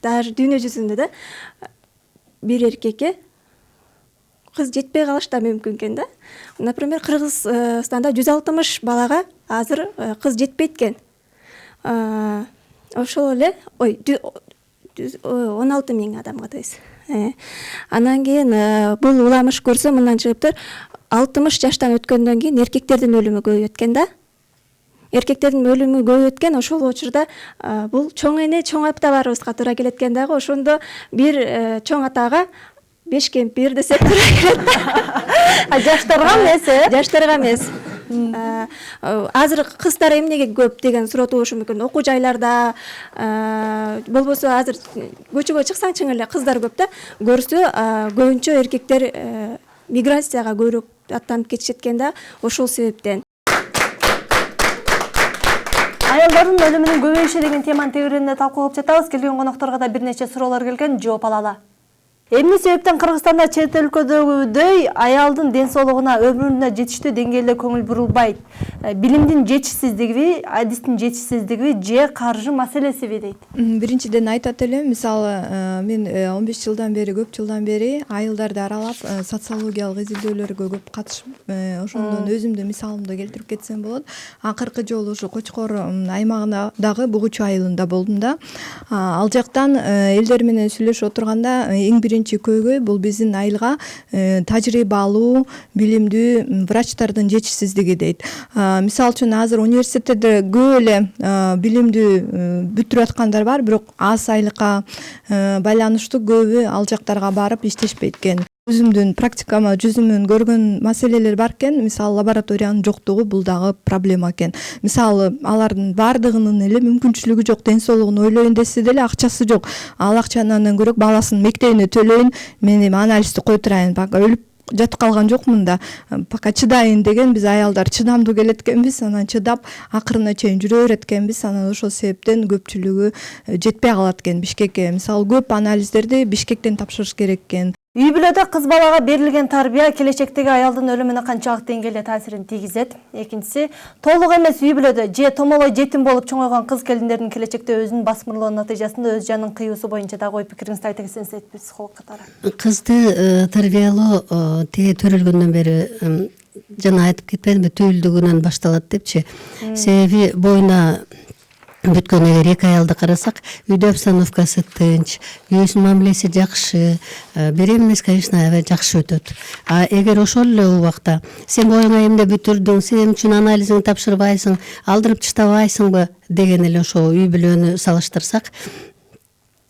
даже дүйнө жүзүндө да бир эркекке кыз жетпей калыш да мүмкүн экен да. Например, Кыргызстанда 160 балага азыр кыз жетпейт экен. Ошол эле 16 миң адамга дейбиз. Анан кийин бул уламыш көрсө мындан чыгыптыр, 60 жаштан өткөндөн кийин эркектердин өлүмү көбөйөт экен да. Эркектердин өлүмү көбөйөт экен, ошол учурда бул чоң эне, чоң апта барыбызга туура келет экен дагы. Ошондо бир чоң атага 5 кемпир десек туура келет. Жаштарга эмес, Жаштарга эмес. Азыр кыздар эмнеге көп деген суроо туушу мүмкүн. Окуу жайларда болбосо азыр көчөгө чыксаң чың эле кыздар көп да. Көрсө көбүнчө эркектер миграцияга көбүрөөк аттанып кетишет экен да. Ошол себептен. Аялдардын өлүмүнүн көбөйүшү деген теманы тегеренинде талкуулап жатабыз. Келген конокторго да бир нече суроолор келген, жооп алалы. Эмне себептен Кыргызстанда чет өлкөдөгүдөй аялдын ден соолугуна, өмүрүнө жетиштүү деңгээлде көңүл бурулбайт? Билимдин жетишсиздигиби, адистин жетишсиздигиби же каржы маселесиби дейт? Биринчиден айтат элем, мисалы мен 15 жылдан бери, көп жылдан бери айылдарды аралап, социологиялык изилдөөлөргө көп катышып, ошондон өзүмдүн мисалымды келтирип кетсем болот. Акыркы жолу ушу Кочкор аймагындагы Бугучу айылында болдум да. Ал жактан элдер менен сүйлөшүп отурганда эң биринчи көйгөй бул биздин айылга тажрыйба алуу, билимдүү врачтардын жетишсиздиги дейт. Мисалы үчүн азыр университетте көп эле билимдүү бүтүрүп аткандар бар, бирок аз айлыкка байланыштуу көбү ал жактарга барып иштешпейт экен. Өзүмдүн практикама жүзүмөн көргөн маселелер бар экен. Мисалы лабораториянын жоктугу бул дагы проблема экен. Мисалы алардын бардыгынын эле мүмкүнчүлүгү жок, ден соолугун ойлойн десе деле акчасы жок. Ал акчанан көрөк баласынын мектебине төлөйүн, мен эми анализди кое турайын, бак өлүп жатып калган жокмун да, пока чыдайын деген биз аялдар чыдамдуу келет экенбиз, анан чыдап акырына чейин жүрө берет экенбиз. Анан ошол себептен көпчүлүгү жетпей калат экен Бишкекке. Мисалы көп анализдерди Бишкектен тапшырыш керек экен. Үй бүлөдө кыз балага берилген тарбия келечектеги аялдын өлүмүнө канчалык деңгээлде таасирин тийгизет? Экинчиси, толук эмес үй бүлөдө же томолой жетим болуп чоңойгон кыз келиндердин келечекте өзүнүн басмырлоонун натыйжасында өз жанын кыюусу боюнча дагы ой пикириңизди айта кетсеңиз, психолог катары. Кызды тарбиялоо тээ төрөлгөндөн бери жана айтып кетпедимби, түйүлдүгүнөн башталат депчи. Себеби боюна бүткөн эгер эки аялды карасак, үйдө обстановкасы тынч, күйөөсүнүн мамилеси жакшы, берем эмес, конечно, аябай жакшы өтөт. А эгер ошол эле убакта сен боюңа эмне бүтүрдүң, сен эмне үчүн анализиңди тапшырбайсың, алдырып таштабайсыңбы деген эле ошол үй бүлөнү салыштырсак,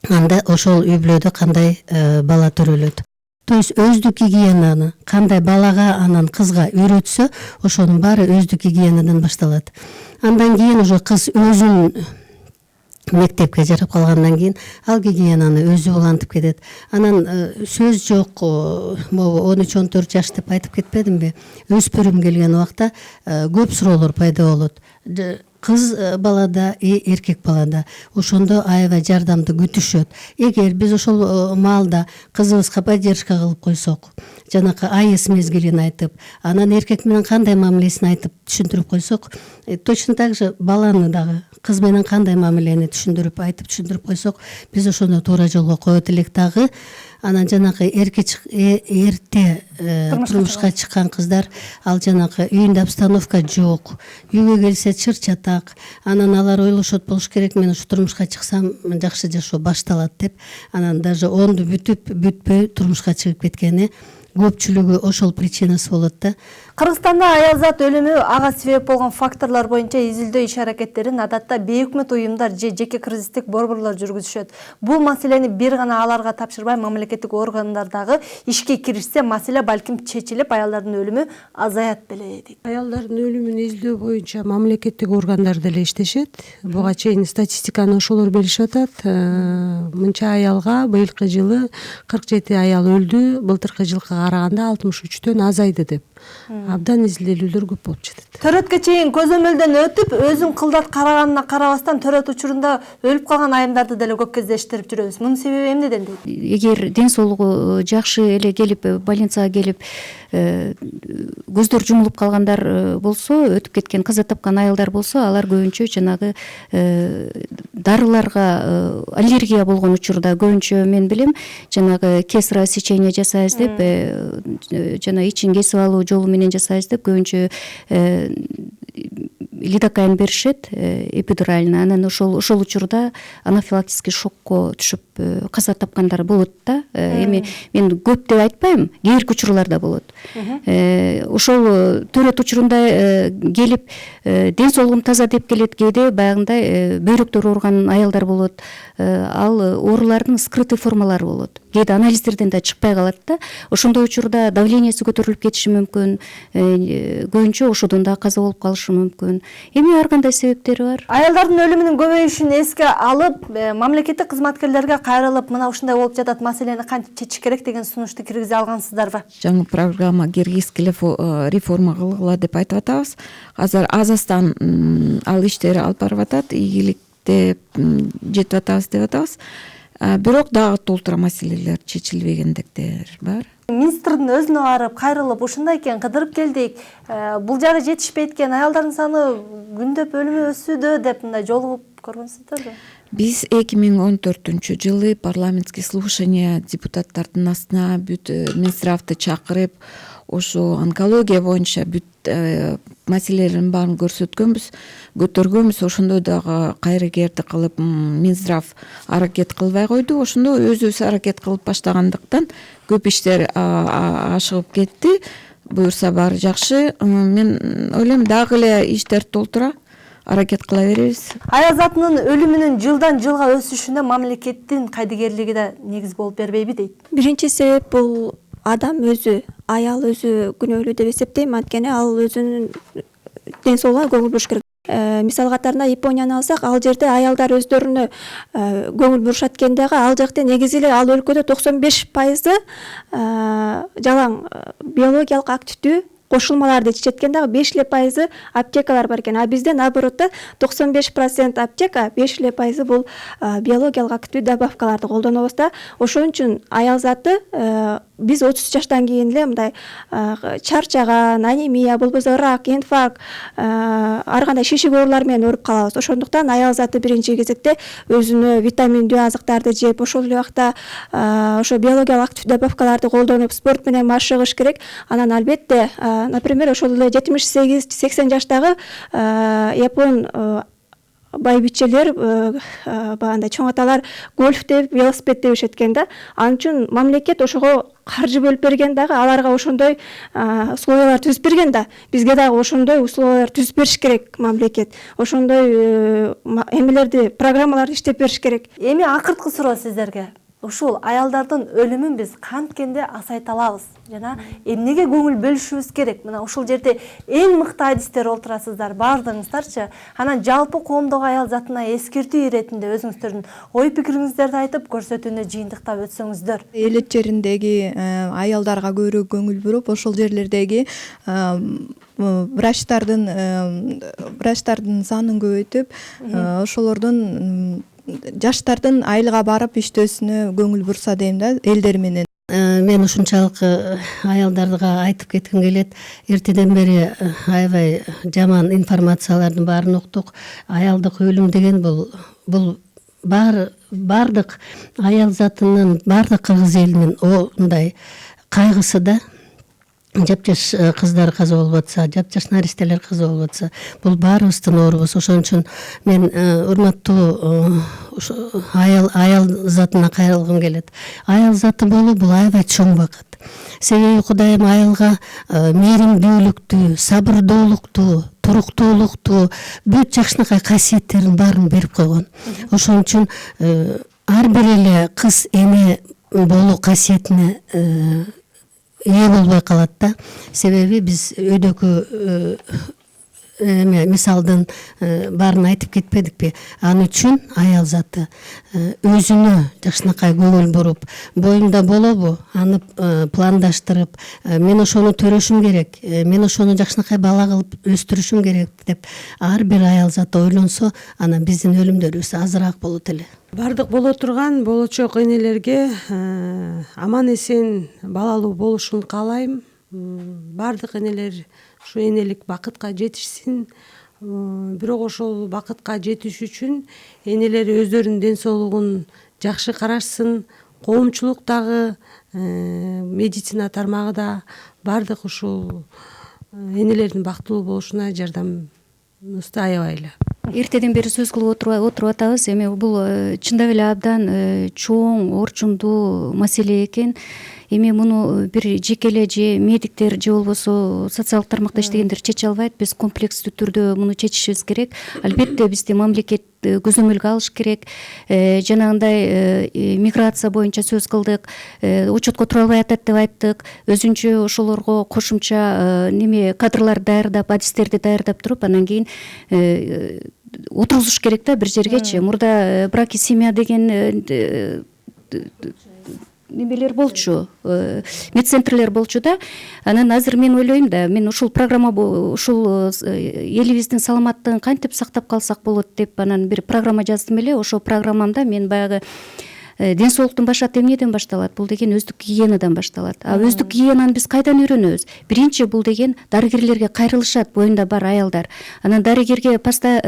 анда ошол үй бүлөдө кандай бала төрөлөт. То есть өздүк гигиенаны кандай балага анан кызга үйрөтсө, ошонун баары өздүк гигиенадан башталат. Андан кийин уже кыз өзүн мектепке жарап калгандан кийин ал гигиенаны өзү улантып кетет. Анан сөз жок, могу 13-14 жаш деп айтып кетпедимби? Өспүрүм келген убакта көп суроолор пайда болот. Кыз балада эркек балада ошондо аябай жардамды күтүшөт. Эгер биз ошол маалда кызыбызга поддержка кылып койсок, жанакы айыс мезгилин айтып, анан эркек менен кандай мамилесин айтып түшүндүрүп койсок, точно так же баланы дагы кыз менен кандай мамилени түшүндүрүп айтып түшүндүрүп койсок, биз ошону туура жолго коет элек дагы. Анан жанакы эрте турмушка чыккан кыздар, ал жанакы үйүндө обстановка жок, үйгө келсе чыр чатак, анан алар ойлошот болуш керек, мен ушу турмушка чыксам жакшы жашоо башталат деп, анан даже онду бүтпөй турмушка чыгып кеткени көпчүлүгү ошол причинасы болот да. Кыргызстанда аялзат өлүмү ага себеп болгон факторлор боюнча изилдөө иш-аракеттерин адатта бейөкмөт уюмдар же жеке кризистик борборлор жүргүзүшөт. Бул маселени бир гана аларга тапшырбай, мамлекеттик органдар дагы ишке киришсе, маселе балким чечилип, аялдардын өлүмү азаят беле дейт. Аялдардын өлүмүн изилдөө боюнча мамлекеттик органдар деле иштешет. Буга чейин статистиканы ошолор беришип атат. Мынча аялга быйылкы жылы 47 аял өлдү, былтыркы жылкыга караганда 63-төн азайды деп абдан изилдөөлөр көп болуп жатат. Төрөткө чейин көзөмөлдөн өтүп, өзүн кылдат караганына карабастан төрөт учурунда өлүп калган айымдарды деле көп кездештирип жүрөбүз. Мунун себеби эмнеден дейт? Эгер ден соолугу жакшы эле келип, больницага келип, көздөр жумулуп калгандар болсо, өтүп кеткен, каза тапкан аялдар болсо, алар көбүнчө жанагы дарыларга аллергия болгон учурда көбүнчө мен билем, жанагы кесарево сечение жасайбыз деп, жана ичин кесип алуу жолу менен жасайбыз деп көбүнчө лидокаин беришет, эпидурально. Анан ошол учурда анафилактический шокко түшүп каза тапкандар болот да. Эми мен көп деп айтпайм, кээ бирки учурларда болот. Ошол төрөт учурунда келип ден соолугум таза деп келет, кээде баягындай бөйрөктөр ооруган аялдар болот. Ал оорулардын скрытый формалары болот. Кээде анализдерден да чыкпай калат да. Ошондой учурда давлениеси көтөрүлүп кетиши мүмкүн. Көбүнчө ошодон да каза болуп калышы мүмкүн. Эми ар кандай себептери бар. Аялдардын өлүмүнүн көбөйүшүн эске алып, мамлекеттик кызматкерлерге кайрылып, мына ушундай болуп жатат, маселени кантип чечиш керек деген сунушту киргизе алгансыздарбы? Жаңы программа киргизгиле реформа кылгыла деп айтып атабыз. Азыр Азастан ал иштери алып барып атат, ийгиликте жетип атабыз деп атабыз. Бирок дагы толтура маселелер чечилбегендиктер бар. Министрдин өзүнө барып, кайрылып, ушундай экен, кыдырып келдик, бул жагы жетишпейт экен, аялдардын саны күндөп өлүмү өсүүдө деп мындай жолугуп көргөнсүздөрбү? Биз 2014-жылы парламентский слушание депутаттардын астына бүт Минздравды чакырып, ошо онкология боюнча бүт маселелерин баарын көтөргөнбүз. Ошондой дагы кайрыгерди кылып, Минздрав аракет кылбай койду. Ошондо өзүбүз аракет кылып баштагандыктан көп иштер ашыгып кетти. Буюрса баары жакшы. Мен ойлойм, дагы эле иштерди толтура аракет кыла беребиз. Аял затынын өлүмүнүн жылдан жылга өсүшүнө мамлекеттин кайдыгерлиги да негиз болуп бербейби дейт. Биринчи себеп бул адам өзү, аял өзү күнөөлүү деп эсептейм. Анткени ал өзүнүн ден соолугуна көңүл буруш керек. Мисал катарында Японияны алсак, ал жерде аялдар өздөрүнө көңүл бурушат экен дагы, ал жакта негизи эле ал өлкөдө 95% жалаң биологиялык активдүү кошулмаларды ичишет экен дагы, 5% аптекалар бар экен. А бизде наоборот 95% аптека, 5% бул биологиялык активдүү добавкаларды колдонобуз да. Ошон үчүн аял заты биз 30 жаштан кийин эле мындай чарчаган, анемия, болбосо рак, инфаркт, ар кандай шишик оорулар менен ооруп калабыз. Ошондуктан аял заты биринчи кезекте өзүнө витаминдүү азыктарды жеп, ошол эле убакта ошо биологиялык активдүү добавкаларды колдонуп, спорт менен машыгыш керек. Анан албетте, например, ошол эле 78-80 жаштагы япон байбичелер, багандай чоң аталар гольф деп, велосипед тебишет экен да. Ал үчүн мамлекет ошого каржы бөлүп берген дагы, аларга ошондой условиялар түзүп берген да. Бизге дагы ошондой условиялар түзүп бериш керек мамлекет. Ошондой эмелерди, программаларды иштеп бериш керек. Эми акыркы суроо сиздерге. Ушул аялдардын өлүмүн биз канткенде азайта алабыз жана эмнеге көңүл бөлүшүбүз керек? Мына ушул жерде эң мыкты адистер олтурасыздар, баардыгыңыздарчы. Анан жалпы коомдогу аял затына эскертүү иретинде өзүңүздөрдүн ой пикириңиздерди айтып, көрсөтүүнү жыйынтыктап өтсөңүздөр. Элет жериндеги аялдарга көбүрөөк көңүл буруп, ошол жерлердеги врачтардын санын көбөйтүп, ошолордун жаштардын айылга барып иштөөсүнө көңүл бурса дейм да, элдер менен. Мен ушунчалык аялдарга айтып кетким келет. Эртеден бери аябай жаман информациялардын баарын уктук. Аялдык өлүм деген бул бардык аял затынын, бардык кыргыз элинин мындай кайгысы да. Жапжаш кыздар каза болуп атса, жапжаш наристелер каза болуп атса, бул баарыбыздын оорубуз. Ошон үчүн мен урматтуу аял затына кайрылгым келет. Аял заты болуу бул аябай чоң бакыт. Себеби Кудайым аялга мээримдүүлүктү, сабырдуулукту, туруктуулукту, бүт жакшынакай касиеттерин баарын берип койгон. Ошон үчүн ар бир эле кыз эме болуу касиетине ээ болбой калат да. Себеби биз өйдөкү эме мисалдын баарын айтып кетпедикпи? Ал үчүн аял заты өзүнө жакшынакай көңүл буруп, боюмда болобу, аны пландаштырып, мен ошону төрөшүм керек, мен ошону жакшынакай бала кылып өстүрүшүм керек деп ар бир аял заты ойлонсо, анан биздин өлүмдөрүбүз азыраак болот эле. Бардык боло турган болочок энелерге аман эсен балалуу болушун каалайм. Бардык энелер ушу энелик бакытка жетишсин. Бирок ошол бакытка жетиш үчүн энелер өздөрүнүн ден соолугун жакшы карашсын. Коомчулук дагы, медицина тармагы да бардык ушул энелердин бактылуу болушуна жардамыбызды аябайлы. Эртеден бери сөз кылып отуруп атабыз. Эми бул чындап эле абдан чоң, орчундуу маселе экен. Эми муну бир жекеле же медиктер же болбосо социалдык тармакта иштегендер чече албайт. Биз комплекстүү түрдө муну чечишибиз керек. Албетте бизде мамлекет көзөмөлгө алыш керек. Жанагындай миграция боюнча сөз кылдык, учетко тура албай атат деп айттык. Өзүнчө ошолорго кошумча неме кадрлар даярдап, адистерди даярдап туруп, анан кийин отургузуш керек да бир жергечи. Мурда брак и семья деген немелер болчу, медцентрлер болчу да. Анан азыр мен ойлойм да, мен ушул программа, ушул элибиздин саламаттыгын кантип сактап калсак болот деп анан бир программа жаздым эле. Ошол программамда мен баягы ден соолуктун башаты эмнеден башталат? Бул деген өздүк гигиенадан башталат. А өздүк гигиенаны биз кайдан үйрөнөбүз? Биринчи бул деген дарыгерлерге кайрылышат боюнда бар аялдар. Анан дарыгерге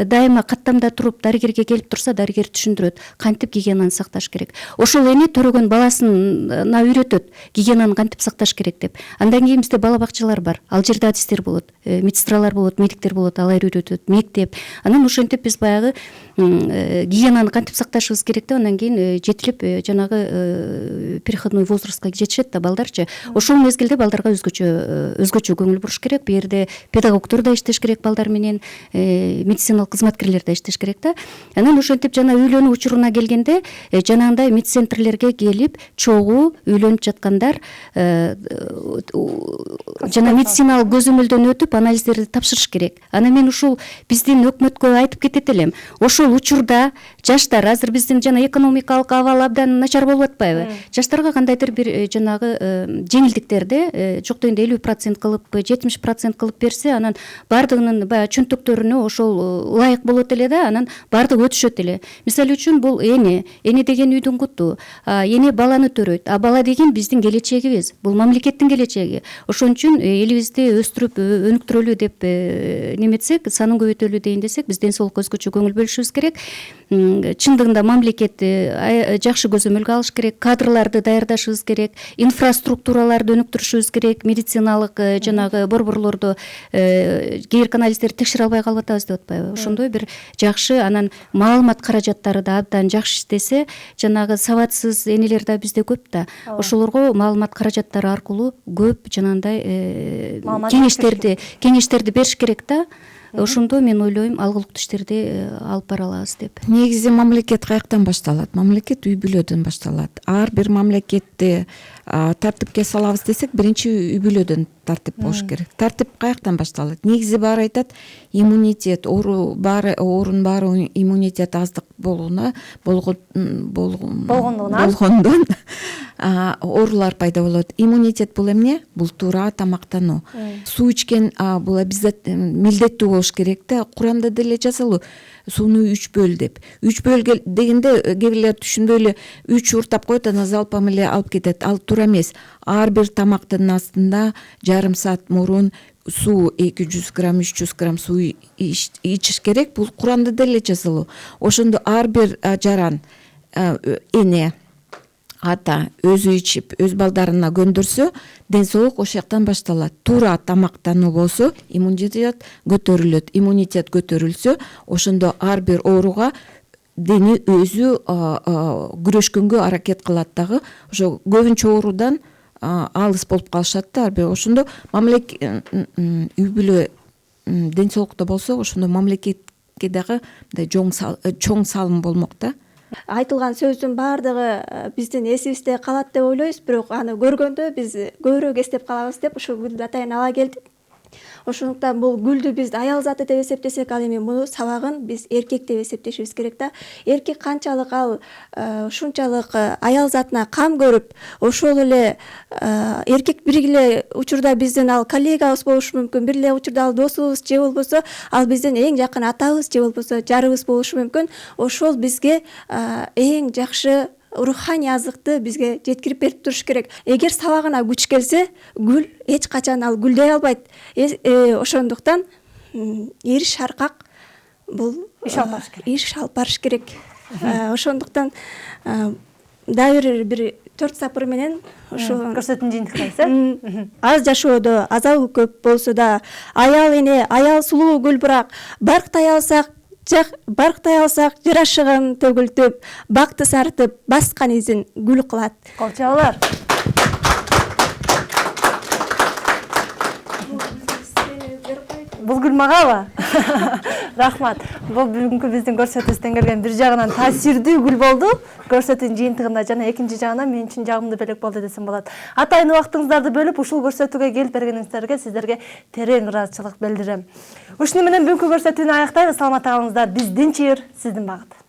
дайыма каттамда туруп, дарыгерге келип турса, дарыгер түшүндүрөт кантип гигиенаны сакташ керек. Ошол эне төрөгөн баласына үйрөтөт гигиенаны кантип сакташ керек деп. Андан кийин бизде бала бакчалар бар. Ал жерде адистер болот, медсестралар болот, медиктер болот, алар үйрөтөт, мектеп. Анан ошентип биз баягы гигиенаны кантип сакташыбыз керек деп, анан кийин жетилип жанагы переходной возрастка жетишет да балдарчы. Ошол мезгилде балдарга өзгөчө көңүл буруш керек. Бу жерде педагогдор да иштеш керек балдар менен, медициналык кызматкерлер да иштеш керек да. Анан ошентип жана үйлөнүү учуруна келгенде, жанагындай медцентрлерге келип, чогуу үйлөнүп жаткандар жана медициналык көзөмөлдөн өтүп, анализдерди тапшырыш керек. Анан мен ушул биздин өкмөткө айтып кетет элем. Ошол учурда жаштар, азыр биздин жана экономикалык абал абдан начар болуп атпайбы? Жаштарга кандайдыр бир жанагы жеңилдиктерди жок дегенде 50% кылып, 70% кылып берсе, анан бардыгынын баягы чөнтөктөрүнө ошол ылайык болот эле да, анан бардыгы өтүшөт эле. Мисалы үчүн бул эне деген үйдүн куту, эне баланы төрөйт, а бала деген биздин келечегибиз, бул мамлекеттин келечеги. Ошон үчүн элибизди өстүрүп өнүктүрөлү деп неметсек, санын көбөйтөлү дейин десек, биз ден соолукка өзгөчө көңүл бөлүшүбүз керек. Чындыгында мамлекет жакшы көзөмөлгө алыш керек, кадрларды даярдашыбыз керек, инфраструктураларды өнүктүрүшүбүз керек, медициналык жанагы борборлордо кейбир анализдерди текшере албай калып атабыз деп атпайбы? Ошондой бир жакшы, анан маалымат каражаттары да абдан жакшы иштесе, жанагы сабатсыз энелер да бизде көп да. Ошолорго маалымат каражаттары аркылуу көп жанагындай кеңештерди бериш керек да. Ошондо мен ойлойм алгылыктуу иштерди алып бара алабыз деп. Негизи мамлекет каяктан башталат? Мамлекет үй бүлөдөн башталат. Ар бир мамлекетти тартипке салабыз десек, биринчи үй бүлөдөн тартип болуш керек. Тартип каяктан башталат? Негизи баары айтат, иммунитет, оорунун баары иммунитет аздык болгондон оорулар пайда болот. Иммунитет бул эмне? Бул туура тамактануу. Суу ичкен бул обязательно милдеттүү болуш керек да. Куранда деле жазылуу сууну 3 бөл деп. 3 бөл дегенде кээ бирлер түшүнбөй эле 3 уртап коет, анан залпам эле алып кетет. Ал туура эмес. Ар бир тамактын астында жарым саат мурун суу 200 грамм, 300 грамм суу ичиш керек. Бул Куранда деле жазылуу. Ошондо ар бир жаран эне ата өзү ичип, өз балдарына көндүрсө, ден соолук ошол жактан башталат. Туура тамактануу болсо, иммунитет көтөрүлөт. Иммунитет көтөрүлсө, ошондо ар бир ооруга дени өзү күрөшкөнгө аракет кылат дагы. Ошо көбүнчө оорудан алыс болуп калышат да. Ошондо мамлекет үй бүлө ден соолукта болсо, ошондо мамлекетке дагы чоң салым болмок да. Айтылган сөздүн баардыгы биздин эсибизде калат деп ойлойбуз, бирок аны көргөндө биз көбүрөөк эстеп калабыз деп ушул күндү атайын ала келдик. Ошондуктан бул гүлдү биз аял заты деп эсептесек, ал эми муну сабагын биз эркек деп эсептешибиз керек да. Эркек канчалык ал ушунчалык аял затына кам көрүп, ошол эле эркек бир эле учурда биздин ал коллегабыз болушу мүмкүн, бир эле учурда ал досубуз же болбосо ал биздин эң жакын атабыз же болбосо жарыбыз болушу мүмкүн. Ошол бизге эң жакшы руханий азыкты бизге жеткирип берип туруш керек. Эгер сабагына күч келсе, гүл эч качан ал гүлдөй албайт. Ошондуктан ир шаркак бул иш алып барыш керек. Иш алып барыш керек. Ошондуктан дагы бир 4 сапыр менен ошо көрсөтүүнү жыйынтыктайсыз. Аз жашоодо азабы көп болсо да, аял эне, аял сулуу гүл бирок барктай алсак жарашыгын төгүлтүп, бакты сарытып, баскан изин гүл кылат. Кол чабуулар. Бул гүл магабы? Рахмат. Бул бүгүнкү биздин көрсөтүүбүздөн келген бир жагынан таасирдүү гүл болду. Көрсөтүүнүн жыйынтыгында жана экинчи жагынан мен үчүн жагымдуу белек болду десем болот. Атайын убактыңыздарды бөлүп ушул көрсөтүүгө келип бергениңиздерге сиздерге терең ыраазычылык билдирем. Ушуну менен бүгүнкү көрсөтүүнү аяктайбыз. Саламатта калыңыздар. Биздин чыйыр, сиздин багыт.